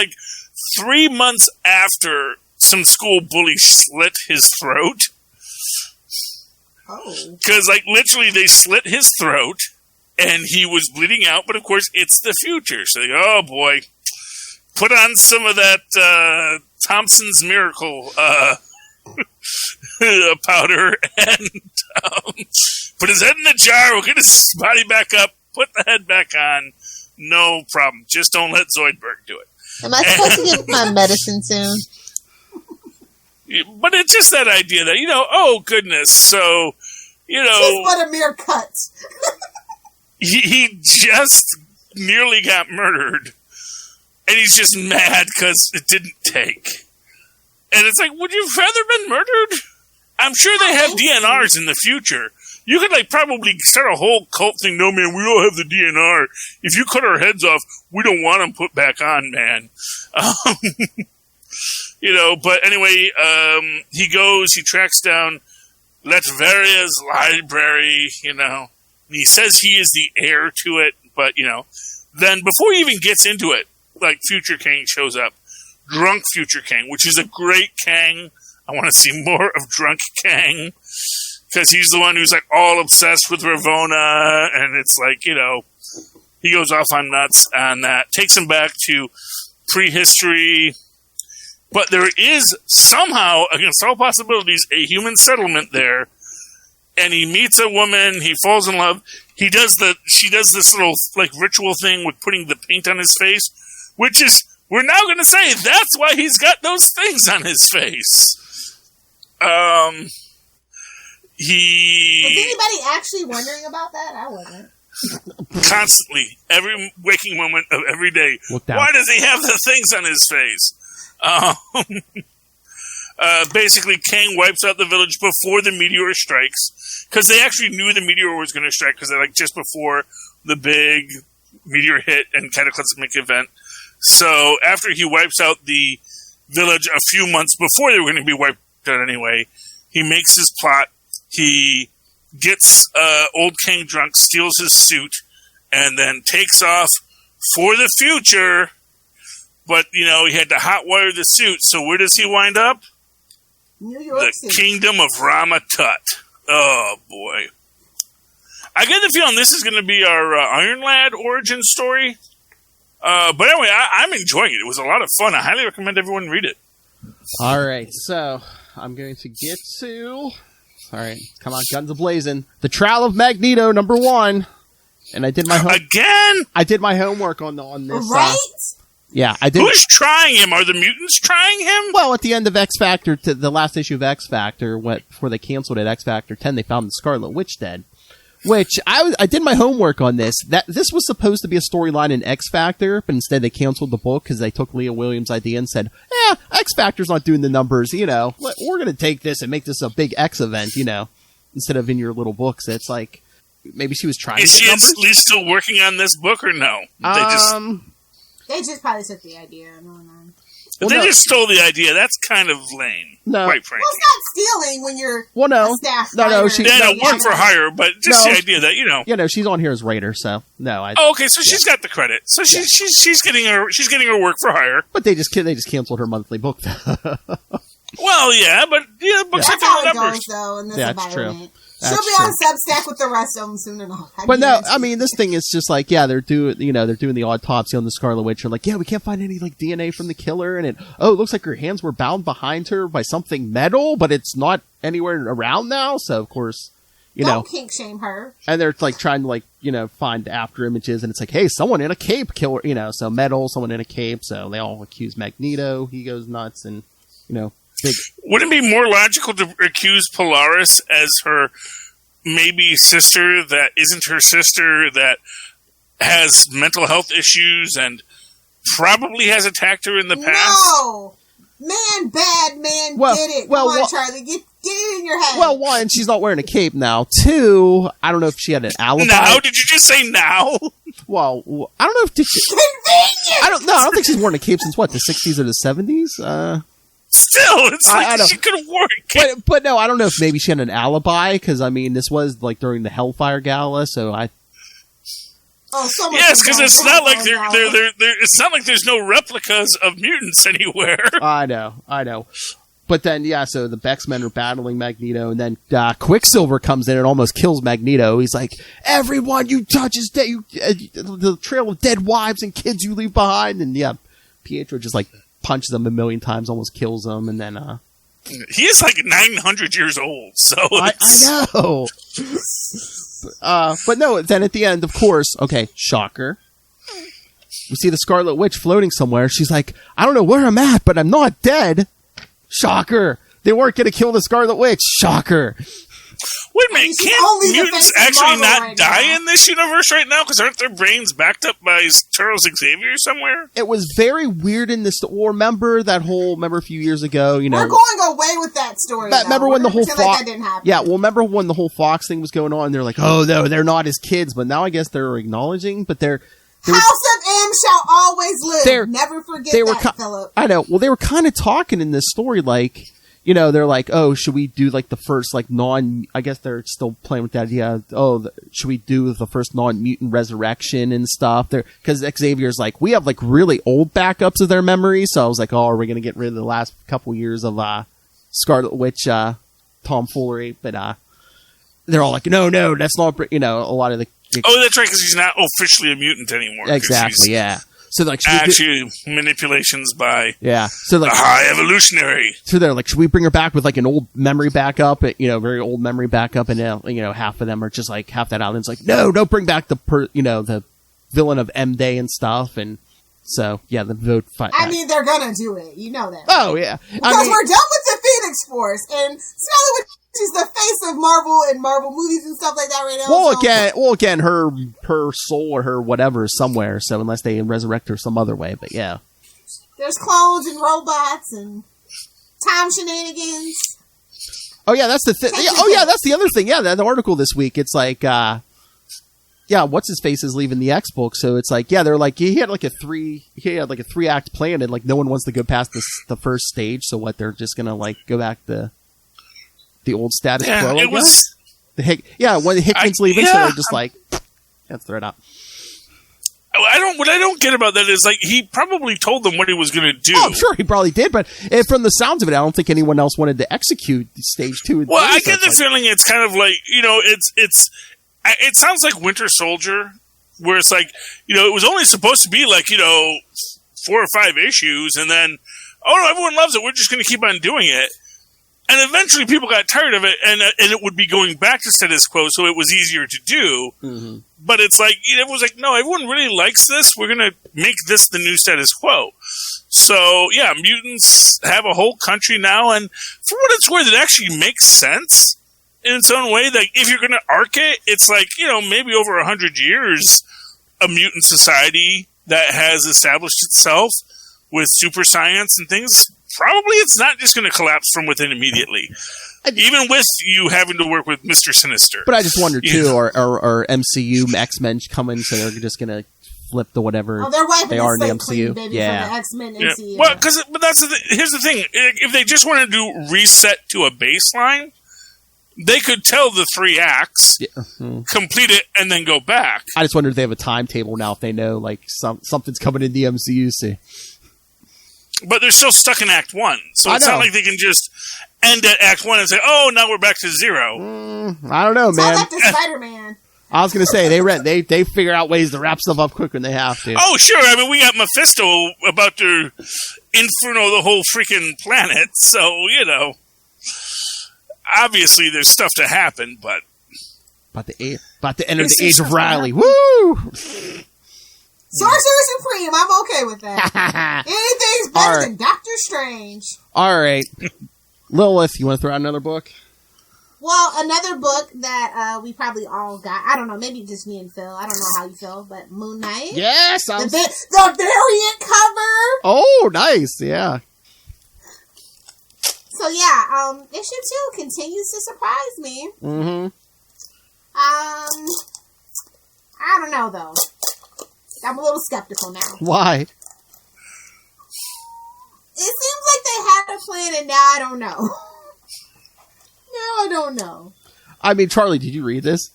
3 months after some school bully slit his throat. Oh. Because, literally, they slit his throat, and he was bleeding out, but of course, it's the future. So they go, oh boy, put on some of that Thompson's Miracle powder, and put his head in the jar, we'll get his body back up, put the head back on, no problem. Just don't let Zoidberg do it. Am I supposed to get my medicine soon? But it's just that idea that, oh goodness, so, Just what a mere cut. he just nearly got murdered, and he's just mad because it didn't take. And it's would you have rather been murdered? I'm sure they have DNRs in the future. You could probably start a whole cult thing. No, man, we all have the DNR. If you cut our heads off, we don't want them put back on, man. But anyway, he tracks down Latveria's library, and he says he is the heir to it, but, then before he even gets into it, Future Kang shows up. Drunk Future Kang, which is a great Kang. I want to see more of Drunk Kang, because he's the one who's all obsessed with Ravonna, and it's he goes off on nuts on that. Takes him back to prehistory. But there is somehow, against all possibilities, a human settlement there. And he meets a woman, he falls in love. She does this little ritual thing with putting the paint on his face, which is, we're now going to say, that's why he's got those things on his face. Was anybody actually wondering about that? I wasn't. Constantly, every waking moment of every day. Why does he have the things on his face? Basically, Kang wipes out the village before the meteor strikes, because they actually knew the meteor was going to strike, because they're just before the big meteor hit and cataclysmic event. So after he wipes out the village a few months before they were going to be wiped out anyway, he makes his plot. He gets old Kang drunk, steals his suit, and then takes off for the future. But, he had to hotwire the suit. So where does he wind up? New York the City. Kingdom of Rama-Tut. Oh, boy. I get the feeling this is going to be our Iron Lad origin story. But anyway, I'm enjoying it. It was a lot of fun. I highly recommend everyone read it. All right, so I'm going to get to... All right, come on, guns a-blazing. The Trial of Magneto, #1. And I did my Again? I did my homework on this. Right? Yeah, I did. Who's trying him? Are the mutants trying him? Well, at the end of X Factor, the last issue of X Factor, before they canceled it, X Factor 10, they found the Scarlet Witch dead. Which, I did my homework on this. This was supposed to be a storyline in X Factor, but instead they canceled the book because they took Leah Williams' idea and said, X Factor's not doing the numbers, we're going to take this and make this a big X event, instead of in your little books. It's maybe she was trying Is to she get numbers? at least still working on this book or no? They just probably took the idea. They just stole the idea. That's kind of lame, quite frankly. Well, it's not stealing when you're a staff writer. Work for hire, but just the idea that, she's on here as writer, so no. Okay, so she's got the credit. So she's getting her work for hire. But they just canceled her monthly book. Well, yeah, but books that's how it goes, though, in this environment. True. She'll be on Substack with the rest of them soon enough. But this thing is just they're doing the autopsy on the Scarlet Witch. They're we can't find any DNA from the killer, and it looks like her hands were bound behind her by something metal, but it's not anywhere around now. So of course, don't kink shame her. And they're trying to find after images, and it's hey, someone in a cape killer, so metal, someone in a cape. So they all accuse Magneto. He goes nuts, and Wouldn't it be more logical to accuse Polaris as her maybe sister that isn't her sister, that has mental health issues and probably has attacked her in the past? No! Man, bad man, get it. Come on, Charlie, get it in your head. Well, one, she's not wearing a cape now. Two, I don't know if she had an alibi. Now? Did you just say now? Well, I don't know if... I don't think she's worn a cape since, what, the 60s or the 70s? Still, it's like she could have worn a cape. But no, I don't know if maybe she had an alibi, because, I mean, this was, like, during the Hellfire Gala, so I... Oh, so much. Yes, because it's not like it's not like there's no replicas of mutants anywhere. I know. But then, so the X-Men are battling Magneto, and then Quicksilver comes in and almost kills Magneto. He's like, "Everyone you touch is dead. The trail of dead wives and kids you leave behind." And Pietro just like punches him a million times, almost kills him, and then he is like 900 years old. So I know. But no, then at the end, of course, okay, shocker. We see the Scarlet Witch floating somewhere. She's like, "I don't know where I'm at, but I'm not dead." Shocker. They weren't going to kill the Scarlet Witch. Shocker. Wait a minute, can't mutants actually not die in this universe right now? Because aren't their brains backed up by Charles Xavier somewhere? It was very weird in this. Or remember a few years ago, We're going away with that story. Remember when the whole Fox... Like that didn't happen. Yeah, well, remember when the whole Fox thing was going on? They're like, "Oh, no, they're not his kids." But now I guess they're acknowledging, but they're... House of M shall always live. Never forget that, Philip. I know. Well, they were kind of talking in this story, like, they're like, "Oh, should we do like the first like I guess they're still playing with that idea. Oh, should we do the first non-mutant resurrection and stuff? Because Xavier's like, we have like really old backups of their memories. So I was like, oh, are we gonna get rid of the last couple years of Scarlet Witch tomfoolery? But they're all like, no, that's not. A lot of the. Oh, that's right, because he's not officially a mutant anymore. Exactly, yeah. So like, actually, manipulations by so like a high evolutionary. So they're like, should we bring her back with like an old memory backup? Very old memory backup, and half of them are just like half that out. And it's like, no, don't bring back the villain of M Day and stuff. And so the vote fight. I mean, they're gonna do it. You know that. Oh yeah, because we're done with the Phoenix Force and Scarlet Witch. She's the face of Marvel and Marvel movies and stuff like that right now. Well, again, her soul or her whatever is somewhere. So unless they resurrect her some other way, but yeah. There's clones and robots and time shenanigans. Oh yeah, that's the thing. Oh yeah, that's the other thing. Yeah, the article this week. It's like, what's his face is leaving the X book. So it's like, they're like he had like a 3-act plan, and like no one wants to go past the first stage. So what? They're just gonna like go back to the old status quo. It was when Hickman's leaving, so they're just like, let's throw it out. What I don't get about that is like he probably told them what he was going to do. Oh, I'm sure he probably did, but from the sounds of it, I don't think anyone else wanted to execute stage 2. Well, I get the feeling it's kind of like it sounds like Winter Soldier, where it's like it was only supposed to be like 4 or 5 issues, and then everyone loves it. We're just going to keep on doing it. And eventually people got tired of it, and it would be going back to status quo, so it was easier to do. Mm-hmm. But it's like, everyone's like, no, everyone really likes this. We're going to make this the new status quo. So, mutants have a whole country now, and for what it's worth, it actually makes sense in its own way. Like, if you're going to arc it, it's like, maybe over 100 years, a mutant society that has established itself with super science and things, probably it's not just going to collapse from within immediately. Even with you having to work with Mr. Sinister. But I just wonder, too, are MCU X-Men coming, so they're just going to flip to whatever they are in the MCU? Clean, baby, from the X-Men MCU. Well, but here's the thing. If they just want to do reset to a baseline, they could tell the 3 acts, complete it, and then go back. I just wonder if they have a timetable now, if they know like something's coming in the MCU, see. But they're still stuck in Act 1, so it's not like they can just end at Act 1 and say, "Oh, now we're back to 0." I don't know, man. It's all like Spider-Man. I was going to say they figure out ways to wrap stuff up quicker when they have to. Oh, sure. I mean, we got Mephisto about to inferno the whole freaking planet, so obviously there's stuff to happen, but about to enter the age of Riley. Woo! Sorcerer Supreme, I'm okay with that. Anything's better than Doctor Strange. All right. Lilith, you want to throw out another book? Well, another book that we probably all got. I don't know. Maybe just me and Phil. I don't know how you feel, but Moon Knight. Yes, the variant cover. Oh, nice. Yeah. So yeah, issue 2 continues to surprise me. Mm-hmm. I don't know though. I'm a little skeptical now. Why? It seems like they had a plan, and now I don't know. Now I don't know. I mean, Charlie, did you read this?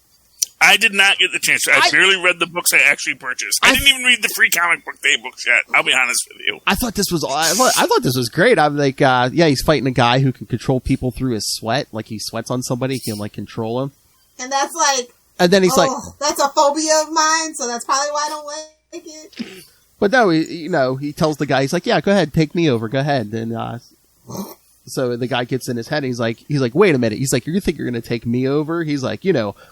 I did not get the chance. I barely read the books I actually purchased. I didn't even read the free comic book day books yet. I'll be honest with you. I thought this was. I thought this was great. I'm like, he's fighting a guy who can control people through his sweat. Like he sweats on somebody, he can like control him. And that's like. And then he's like, that's a phobia of mine. So that's probably why I don't like it. But no, he tells the guy, he's like, yeah, go ahead, take me over, go ahead. And so the guy gets in his head. And he's like, wait a minute. He's like, you think you're going to take me over? He's like,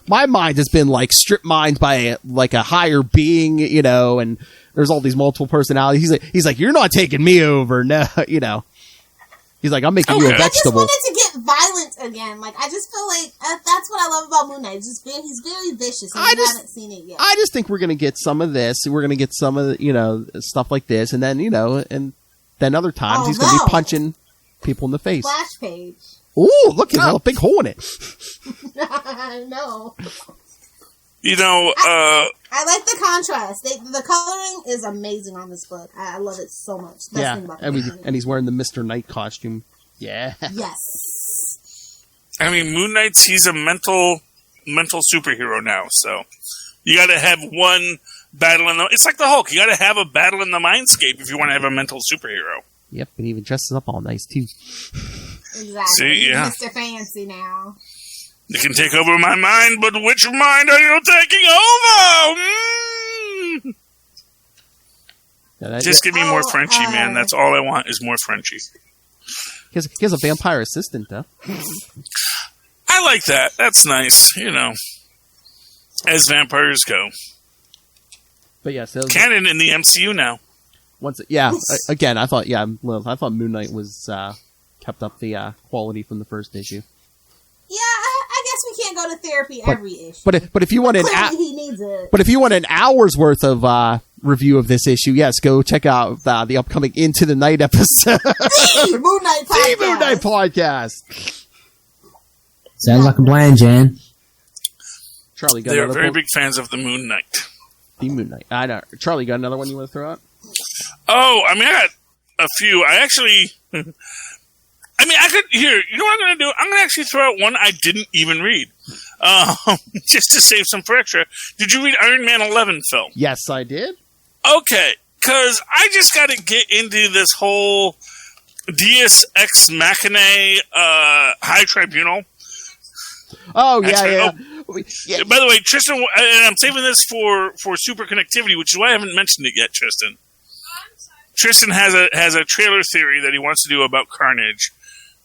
my mind has been like strip mined by a higher being, and there's all these multiple personalities. He's like, you're not taking me over. No, He's like, I'm making you a vegetable. I just wanted to get violent again. Like, I just feel like that's what I love about Moon Knight. He's very vicious. And I haven't seen it yet. I just think we're going to get some of this. We're going to get some of stuff like this, and then and then other times he's going to be punching people in the face. Flash page. Ooh, look, there's a big hole in it. I know. I like the contrast. The coloring is amazing on this book. I love it so much. Best thing about and he's wearing the Mr. Knight costume. Yeah. Yes. I mean, Moon Knight's he's a mental superhero now. So you got to have one battle in the. It's like the Hulk. You got to have a battle in the mindscape if you want to have a mental superhero. Yep, and he even dresses up all nice too. Exactly. See, yeah. Mr. Fancy now. You can take over my mind, but which mind are you taking over? Just give me more Frenchie, man. That's all I want is more Frenchie. He has a vampire assistant, though. I like that. That's nice, as vampires go. But yeah, so canon in the MCU now. Again, I thought Moon Knight was kept up the quality from the first issue. Yeah, I guess we can't go to therapy every issue. But if you want he needs it. But if you want an hour's worth of review of this issue, yes, go check out the upcoming Into the Night episode. The Moon Knight podcast. The Moon Knight podcast. Sounds like a plan, Jan. Charlie, got they're very big fans of the Moon Knight. The Moon Knight. I know. Charlie, got another one you want to throw out? Oh, I mean, I got a few. I actually. I could here. You know what I'm going to do? I'm going to actually throw out one I didn't even read, just to save some for extra. Did you read Iron Man 11, Phil? Yes, I did. Okay, because I just got to get into this whole Deus Ex Machina High Tribunal. Oh yeah. By the way, Tristan, and I'm saving this for Super Connectivity, which is why I haven't mentioned it yet, Tristan. Tristan has a trailer theory that he wants to do about Carnage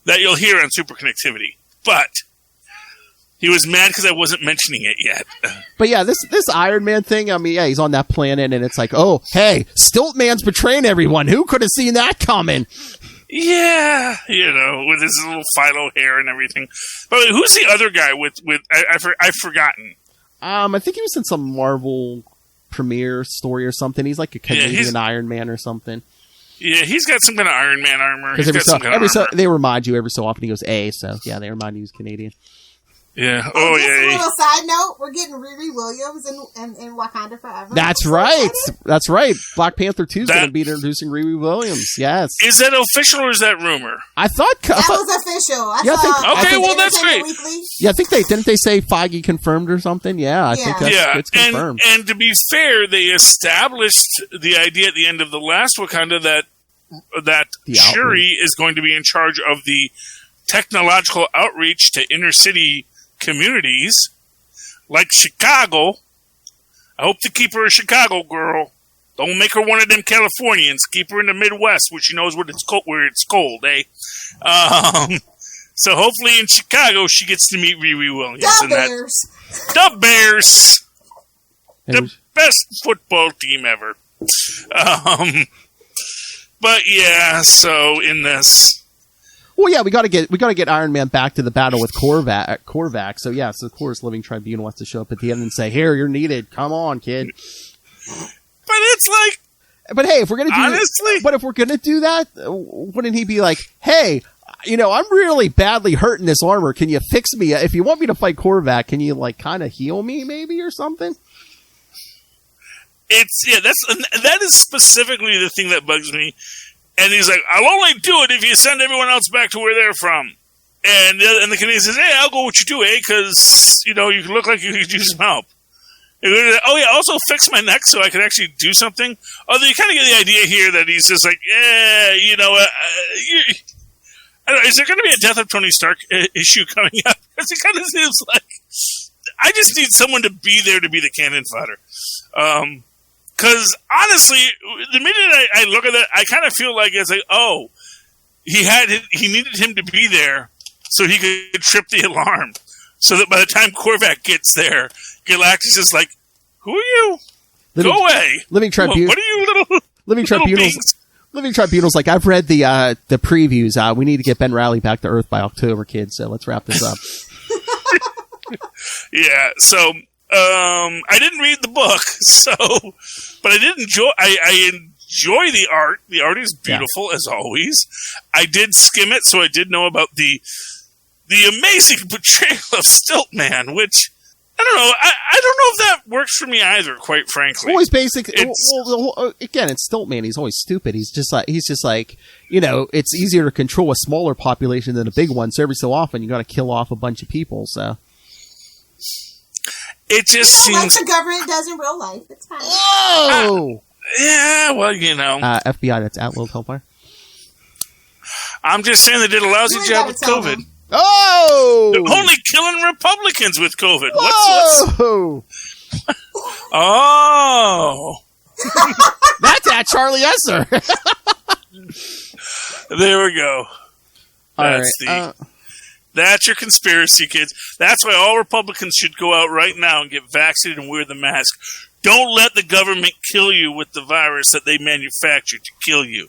that you'll hear on Super Connectivity. But he was mad because I wasn't mentioning it yet. But yeah, this Iron Man thing, I mean, yeah, he's on that planet and it's like, oh, hey, Stiltman's betraying everyone. Who could have seen that coming? Yeah, with his little philo hair and everything. But who's the other guy with I've forgotten. I think he was in some Marvel premiere story or something. He's like a Canadian Iron Man or something. Yeah, he's got some kind of Iron Man armor. They remind you every so often he goes A, so yeah, they remind you he's Canadian. Yeah. Just a little side note: we're getting Riri Williams in Wakanda Forever. That's right. That's right. Black Panther 2 is going to be introducing Riri Williams. Yes. Is that official or is that rumor? I thought that was official. Well, that's great. Yeah, I think didn't they say Feige confirmed or something? Yeah, I think it's confirmed. And to be fair, they established the idea at the end of the last Wakanda that Shuri is going to be in charge of the technological outreach to inner city communities like Chicago. I hope to keep her a Chicago girl. Don't make her one of them Californians. Keep her in the Midwest, where she knows where it's cold, eh? So hopefully in Chicago she gets to meet Riri Williams. The Bears. The best football team ever. But yeah, so in this. Well, yeah, we got to get Iron Man back to the battle with Korvac. So yeah, so of course, Living Tribunal has to show up at the end and say, "Here, you're needed. Come on, kid." But it's like, but hey, if we're gonna do that, wouldn't he be like, "Hey, I'm really badly hurt in this armor. Can you fix me? If you want me to fight Korvac, can you like kind of heal me, maybe, or something?" That is specifically the thing that bugs me. And he's like, "I'll only do it if you send everyone else back to where they're from." And the Canadian says, "Hey, I'll go with you too, because you look like you could use some help." Oh yeah, also fix my neck so I can actually do something. Although you kind of get the idea here that he's just like, I don't know, is there going to be a Death of Tony Stark issue coming up? Because it kind of seems like I just need someone to be there to be the cannon fodder. Because honestly, the minute I look at that, I kind of feel like it's like, oh, he needed him to be there so he could trip the alarm, so that by the time Korvac gets there, Galactus is like, "Who are you? Go away! Living Tribunal. What are you little Living Tribunal's? Living Tribunal's like, I've read the previews. We need to get Ben Reilly back to Earth by October, kids. So let's wrap this up. Yeah. So. I didn't read the book, but I did enjoy. I enjoy the art. The art is beautiful as always. I did skim it, so I did know about the amazing portrayal of Stiltman, which I don't know. I don't know if that works for me either. Quite frankly, always basic. Again, it's Stiltman. He's always stupid. He's just like it's easier to control a smaller population than a big one. So every so often, you got to kill off a bunch of people. So. It just seems like the government does in real life. It's fine. Whoa! Yeah, well, FBI, that's at Will Hellfire. I'm just saying they did a lousy job with COVID. Oh! They're only killing Republicans with COVID. Whoa! Oh! That's at Charlie Esser. There we go. That's That's your conspiracy, kids. That's why all Republicans should go out right now and get vaccinated and wear the mask. Don't let the government kill you with the virus that they manufactured to kill you.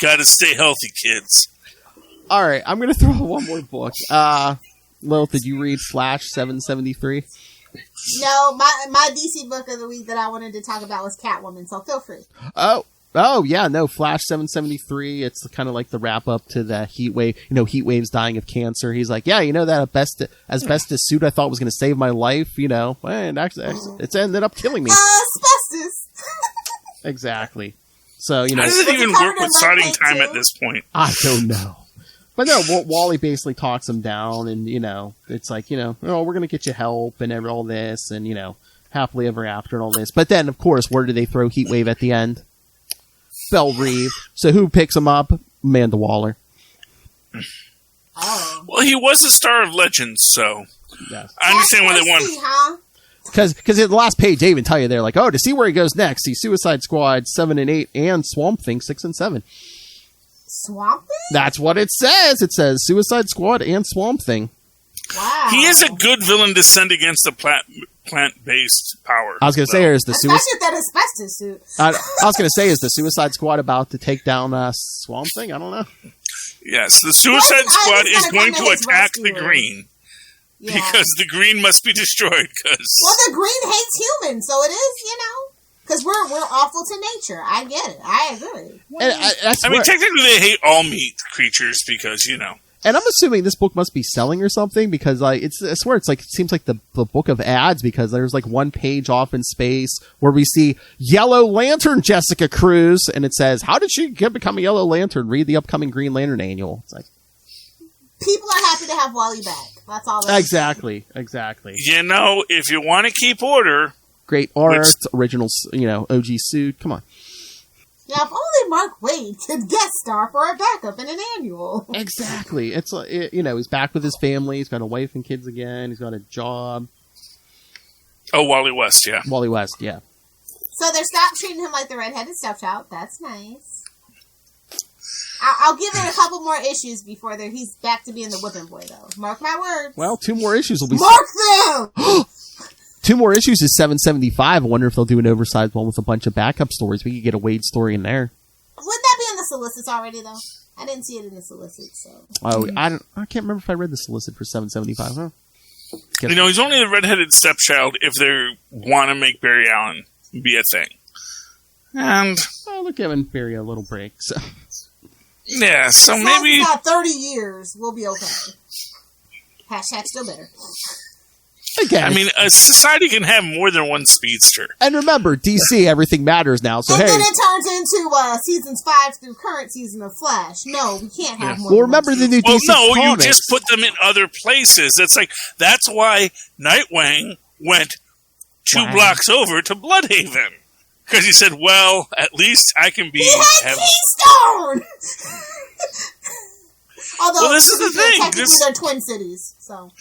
Gotta stay healthy, kids. All right, I'm going to throw one more book. Lilith, did you read Flash 773? No, my DC book of the week that I wanted to talk about was Catwoman, so feel free. Oh, yeah, no, Flash 773, it's kind of like the wrap-up to the Heat Wave. Heat Wave's dying of cancer. He's like, yeah, that asbestos suit I thought was going to save my life, and actually, it's ended up killing me. Asbestos! Exactly. So, How does it even work with starting time at this point? I don't know. But no, Wally basically talks him down, and, it's like, we're going to get you help and all this, and, happily ever after and all this. But then, of course, where do they throw Heat Wave at the end? Belle Reeve. So who picks him up? Amanda Waller. Oh. Well, he was a star of Legends, so yes. I understand why they won. Because at the last page, they even tell you they're like, to see where he goes next, see Suicide Squad 7 and 8 and Swamp Thing 6 and 7. Swamp Thing? That's what it says. It says Suicide Squad and Swamp Thing. Wow. He is a good villain to send against the plant-based power. I was going to say, especially that asbestos suit. I was going to say, is the Suicide Squad about to take down Swamp Thing? I don't know. Yes, the Suicide Squad is going to attack the Green. Yeah. Because the Green must be destroyed. Well, the Green hates humans, so it is, because we're awful to nature. I get it. I agree. I mean, technically, they hate all meat creatures because, And I'm assuming this book must be selling or something because I swear it seems like the book of ads because there's like one page off in space where we see Yellow Lantern Jessica Cruz and it says, how did she become a Yellow Lantern? Read the upcoming Green Lantern annual. It's like people are happy to have Wally back. That's all. Exactly. If you want to keep order, great art, original, OG suit. Come on. Now, if only Mark Waid could guest star for a backup in an annual. Exactly. It's he's back with his family. He's got a wife and kids again. He's got a job. Oh, Wally West, yeah. Wally West, yeah. So they're stopped treating him like the redheaded stepchild. That's nice. I'll give it a couple more issues before he's back to being the whipping boy, though. Mark my words. Well, 2 more issues will be... Mark them! 2 more issues is 775. I wonder if they'll do an oversized one with a bunch of backup stories. We could get a Wade story in there. Wouldn't that be in the solicits already, though. I didn't see it in the solicits, so. Oh, I can't remember if I read the solicit for $7.75. Huh? You know, he's only the redheaded stepchild if they want to make Barry Allen be a thing. And we're giving Barry a little break. So. Yeah, so as maybe long as about 30 years, we'll be okay. Hashtag still better. Again, I mean, a society can have more than one speedster. And remember, DC, everything matters now. So and hey, then it turns into seasons 5 through current season of Flash. No, we can't have more. Well, remember the new DC comics. You just put them in other places. It's like that's why Nightwing went 2 blocks over to Bloodhaven because he said, "Well, at least I can be." He had Keystone. Although this is the thing. Technically, they're twin cities, so.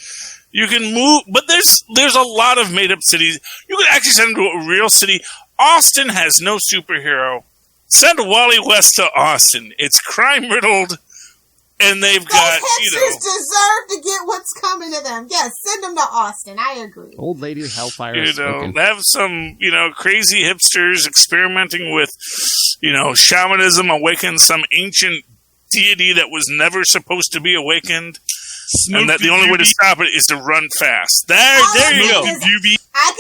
You can move, but there's a lot of made up cities. You could actually send them to a real city. Austin has no superhero. Send Wally West to Austin. It's crime riddled, and they've got hipsters deserve to get what's coming to them. Yes, send them to Austin. I agree. Old Lady Hellfire. Have some crazy hipsters experimenting with shamanism, awaken some ancient deity that was never supposed to be awakened. And that the only way to stop it is to run fast. There you go. I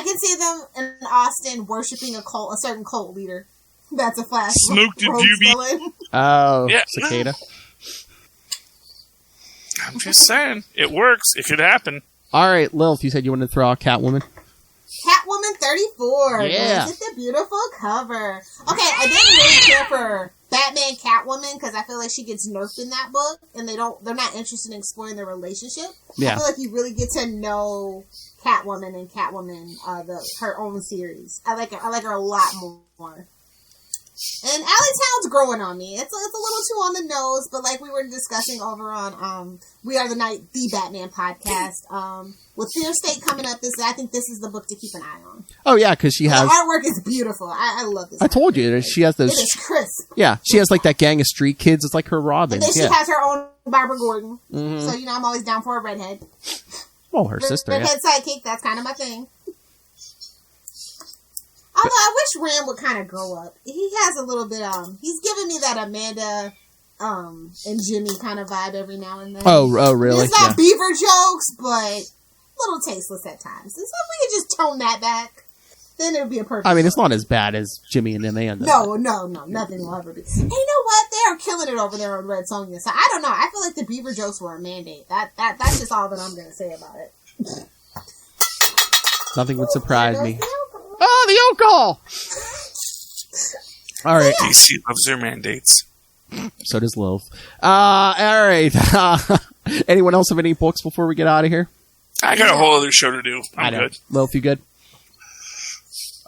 can see them in Austin worshiping a certain cult leader. That's a Flash. Smoked and villain. Oh, yeah. Cicada. I'm just saying, it works. It could happen. All right, Lilith, you said you wanted to throw out Catwoman. Catwoman 34. Yeah. It's a beautiful cover. Okay, I didn't really care for Batman Catwoman because I feel like she gets nerfed in that book, and they're not interested in exploring their relationship. Yeah. I feel like you really get to know Catwoman and Catwoman, her own series. I like her a lot more. And Alleytown's growing on me. It's a little too on the nose, but like we were discussing over on We Are the Night, the Batman podcast. With Fear State coming up, I think this is the book to keep an eye on. Oh yeah, because she has the artwork is beautiful. I love this. I told you she has those. It is crisp. Yeah, she has like that gang of street kids. It's like her Robin. And then she has her own Barbara Gordon. Mm-hmm. So I'm always down for a redhead. Well, her sister. Redhead sidekick. That's kind of my thing. Although I wish Ram would kind of grow up. He has a little bit, he's giving me that Amanda, and Jimmy kind of vibe every now and then. Oh, really? It's not beaver jokes, but a little tasteless at times. And so if we could just tone that back, then it would be a perfect. I mean, it's not as bad as Jimmy and Amanda. No, nothing will ever be. And you know what? They are killing it over there on Red Sonja. So I don't know. I feel like the beaver jokes were a mandate. That's just all that I'm going to say about it. Nothing would surprise me. Oh, the alcohol! All right. DC loves their mandates. So does Lilith. All right. Anyone else have any books before we get out of here? I got a whole other show to do. I'm good. Lilith, you good?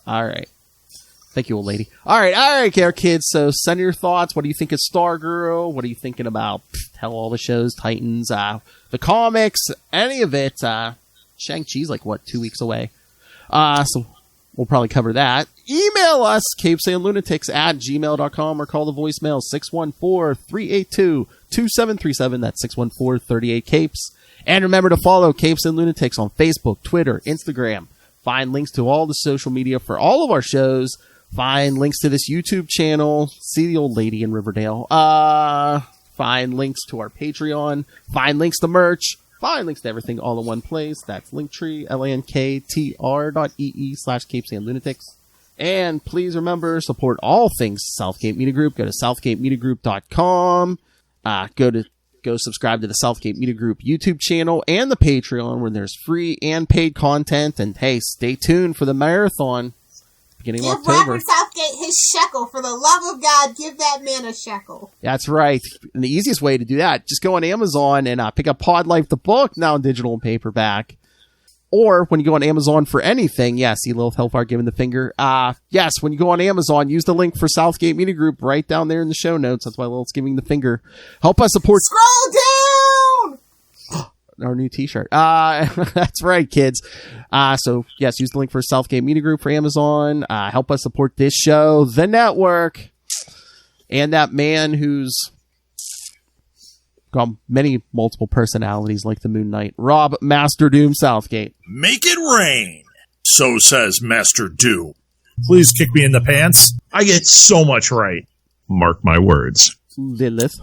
All right. Thank you, old lady. All right, kids. So send your thoughts. What do you think of Stargirl? What are you thinking about all the shows, Titans, the comics, any of it? Shang-Chi's like, 2 weeks away? So we'll probably cover that. Email us, capesandlunatics@gmail.com, or call the voicemail 614-382-2737. That's 614-38-CAPES. And remember to follow Capes and Lunatics on Facebook, Twitter, Instagram. Find links to all the social media for all of our shows. Find links to this YouTube channel. See the old lady in Riverdale. Find links to our Patreon. Find links to merch. Find links to everything all in one place. That's Linktree, linktr.ee/capesandlunatics. And please remember, support all things Southgate Media Group. Go to southgatemediagroup.com. Go subscribe to the Southgate Media Group YouTube channel and the Patreon, where there's free and paid content. And hey, stay tuned for the marathon beginning of October. Give Robert Southgate his shekel. For the love of God, give that man a shekel. That's right. And the easiest way to do that, just go on Amazon and pick up Pod Life the book, now in digital and paperback. Or when you go on Amazon for anything, see Lilith Hellfire giving the finger. Yes, when you go on Amazon, use the link for Southgate Media Group right down there in the show notes. That's why Lilith's giving the finger. Help us support. Scroll down! Our new t-shirt. That's right, kids. So yes, use the link for Southgate Media Group for Amazon. Help us support this show, the network, and that man who's got multiple personalities like the Moon Knight, Rob Master Doom Southgate. Make it rain, so says Master Doom. Please kick me in the pants. I get so much right. Mark my words. Lilith.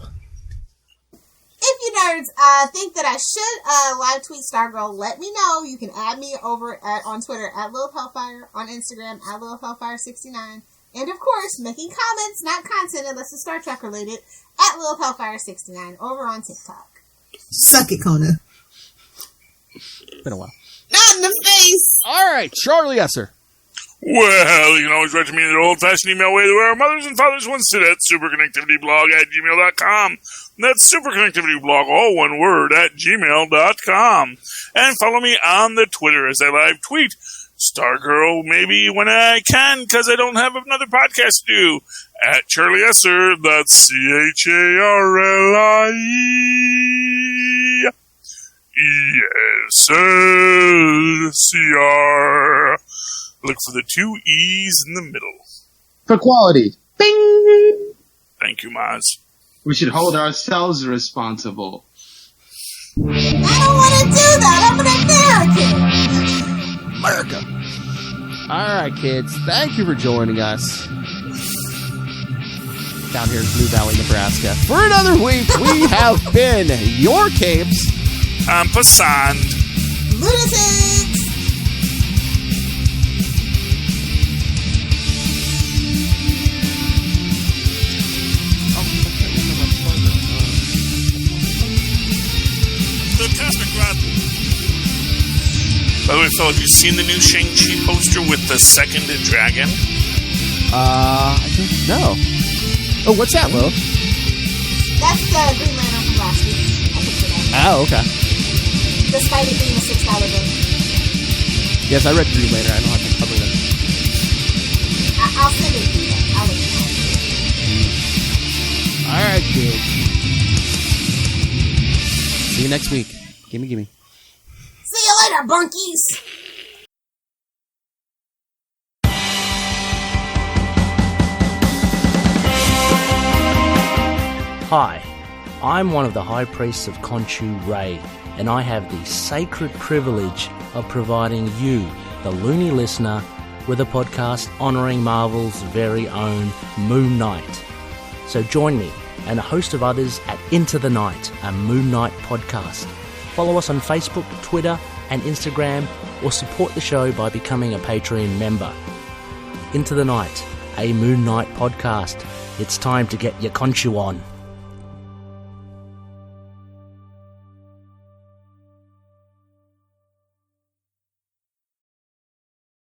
If you nerds think that I should live tweet Stargirl, let me know. You can add me over on Twitter at Lil Hellfire, on Instagram at Lil Hellfire69, and of course, making comments, not content unless it's Star Trek related, at Lil Hellfire69 over on TikTok. Suck it, Kona. Been a while. Not in the face. All right, Charlie Esser. Well, you can always write to me in the old-fashioned email way where our mothers and fathers once did at superconnectivityblog@gmail.com. That's superconnectivityblog, all one word, @gmail.com. And follow me on the Twitter as I live tweet Stargirl maybe when I can, because I don't have another podcast to do, at Charlie Esser, that's CHARLIE. ESSCR. Look for the 2 E's in the middle. For quality. Bing! Thank you, Maz. We should hold ourselves responsible. I don't want to do that. I'm an American. America. All right, kids. Thank you for joining us down here in Blue Valley, Nebraska. For another week, we have been your Capes. I'm Passand. Lunatics. The Cosmic Rod. By the way, Phil, have you seen the new Shang-Chi poster with the second dragon? I don't know. Oh, what's that, Will? That's the Green Lantern from last week. I picked it up. Oh, okay. Despite it being a $6 book. Yes, I read Green Lantern. I don't have to cover them. I'll send it to you. I'll let you know. All right, kids. See you next week. Gimme. See you later, bunkies. Hi, I'm one of the High Priests of Khonshu Ray, and I have the sacred privilege of providing you, the loony listener, with a podcast honouring Marvel's very own Moon Knight. So join me and a host of others at Into the Night, a Moon Knight podcast. Follow us on Facebook, Twitter, and Instagram, or support the show by becoming a Patreon member. Into the Night, a Moon Knight podcast. It's time to get your Khonshu on.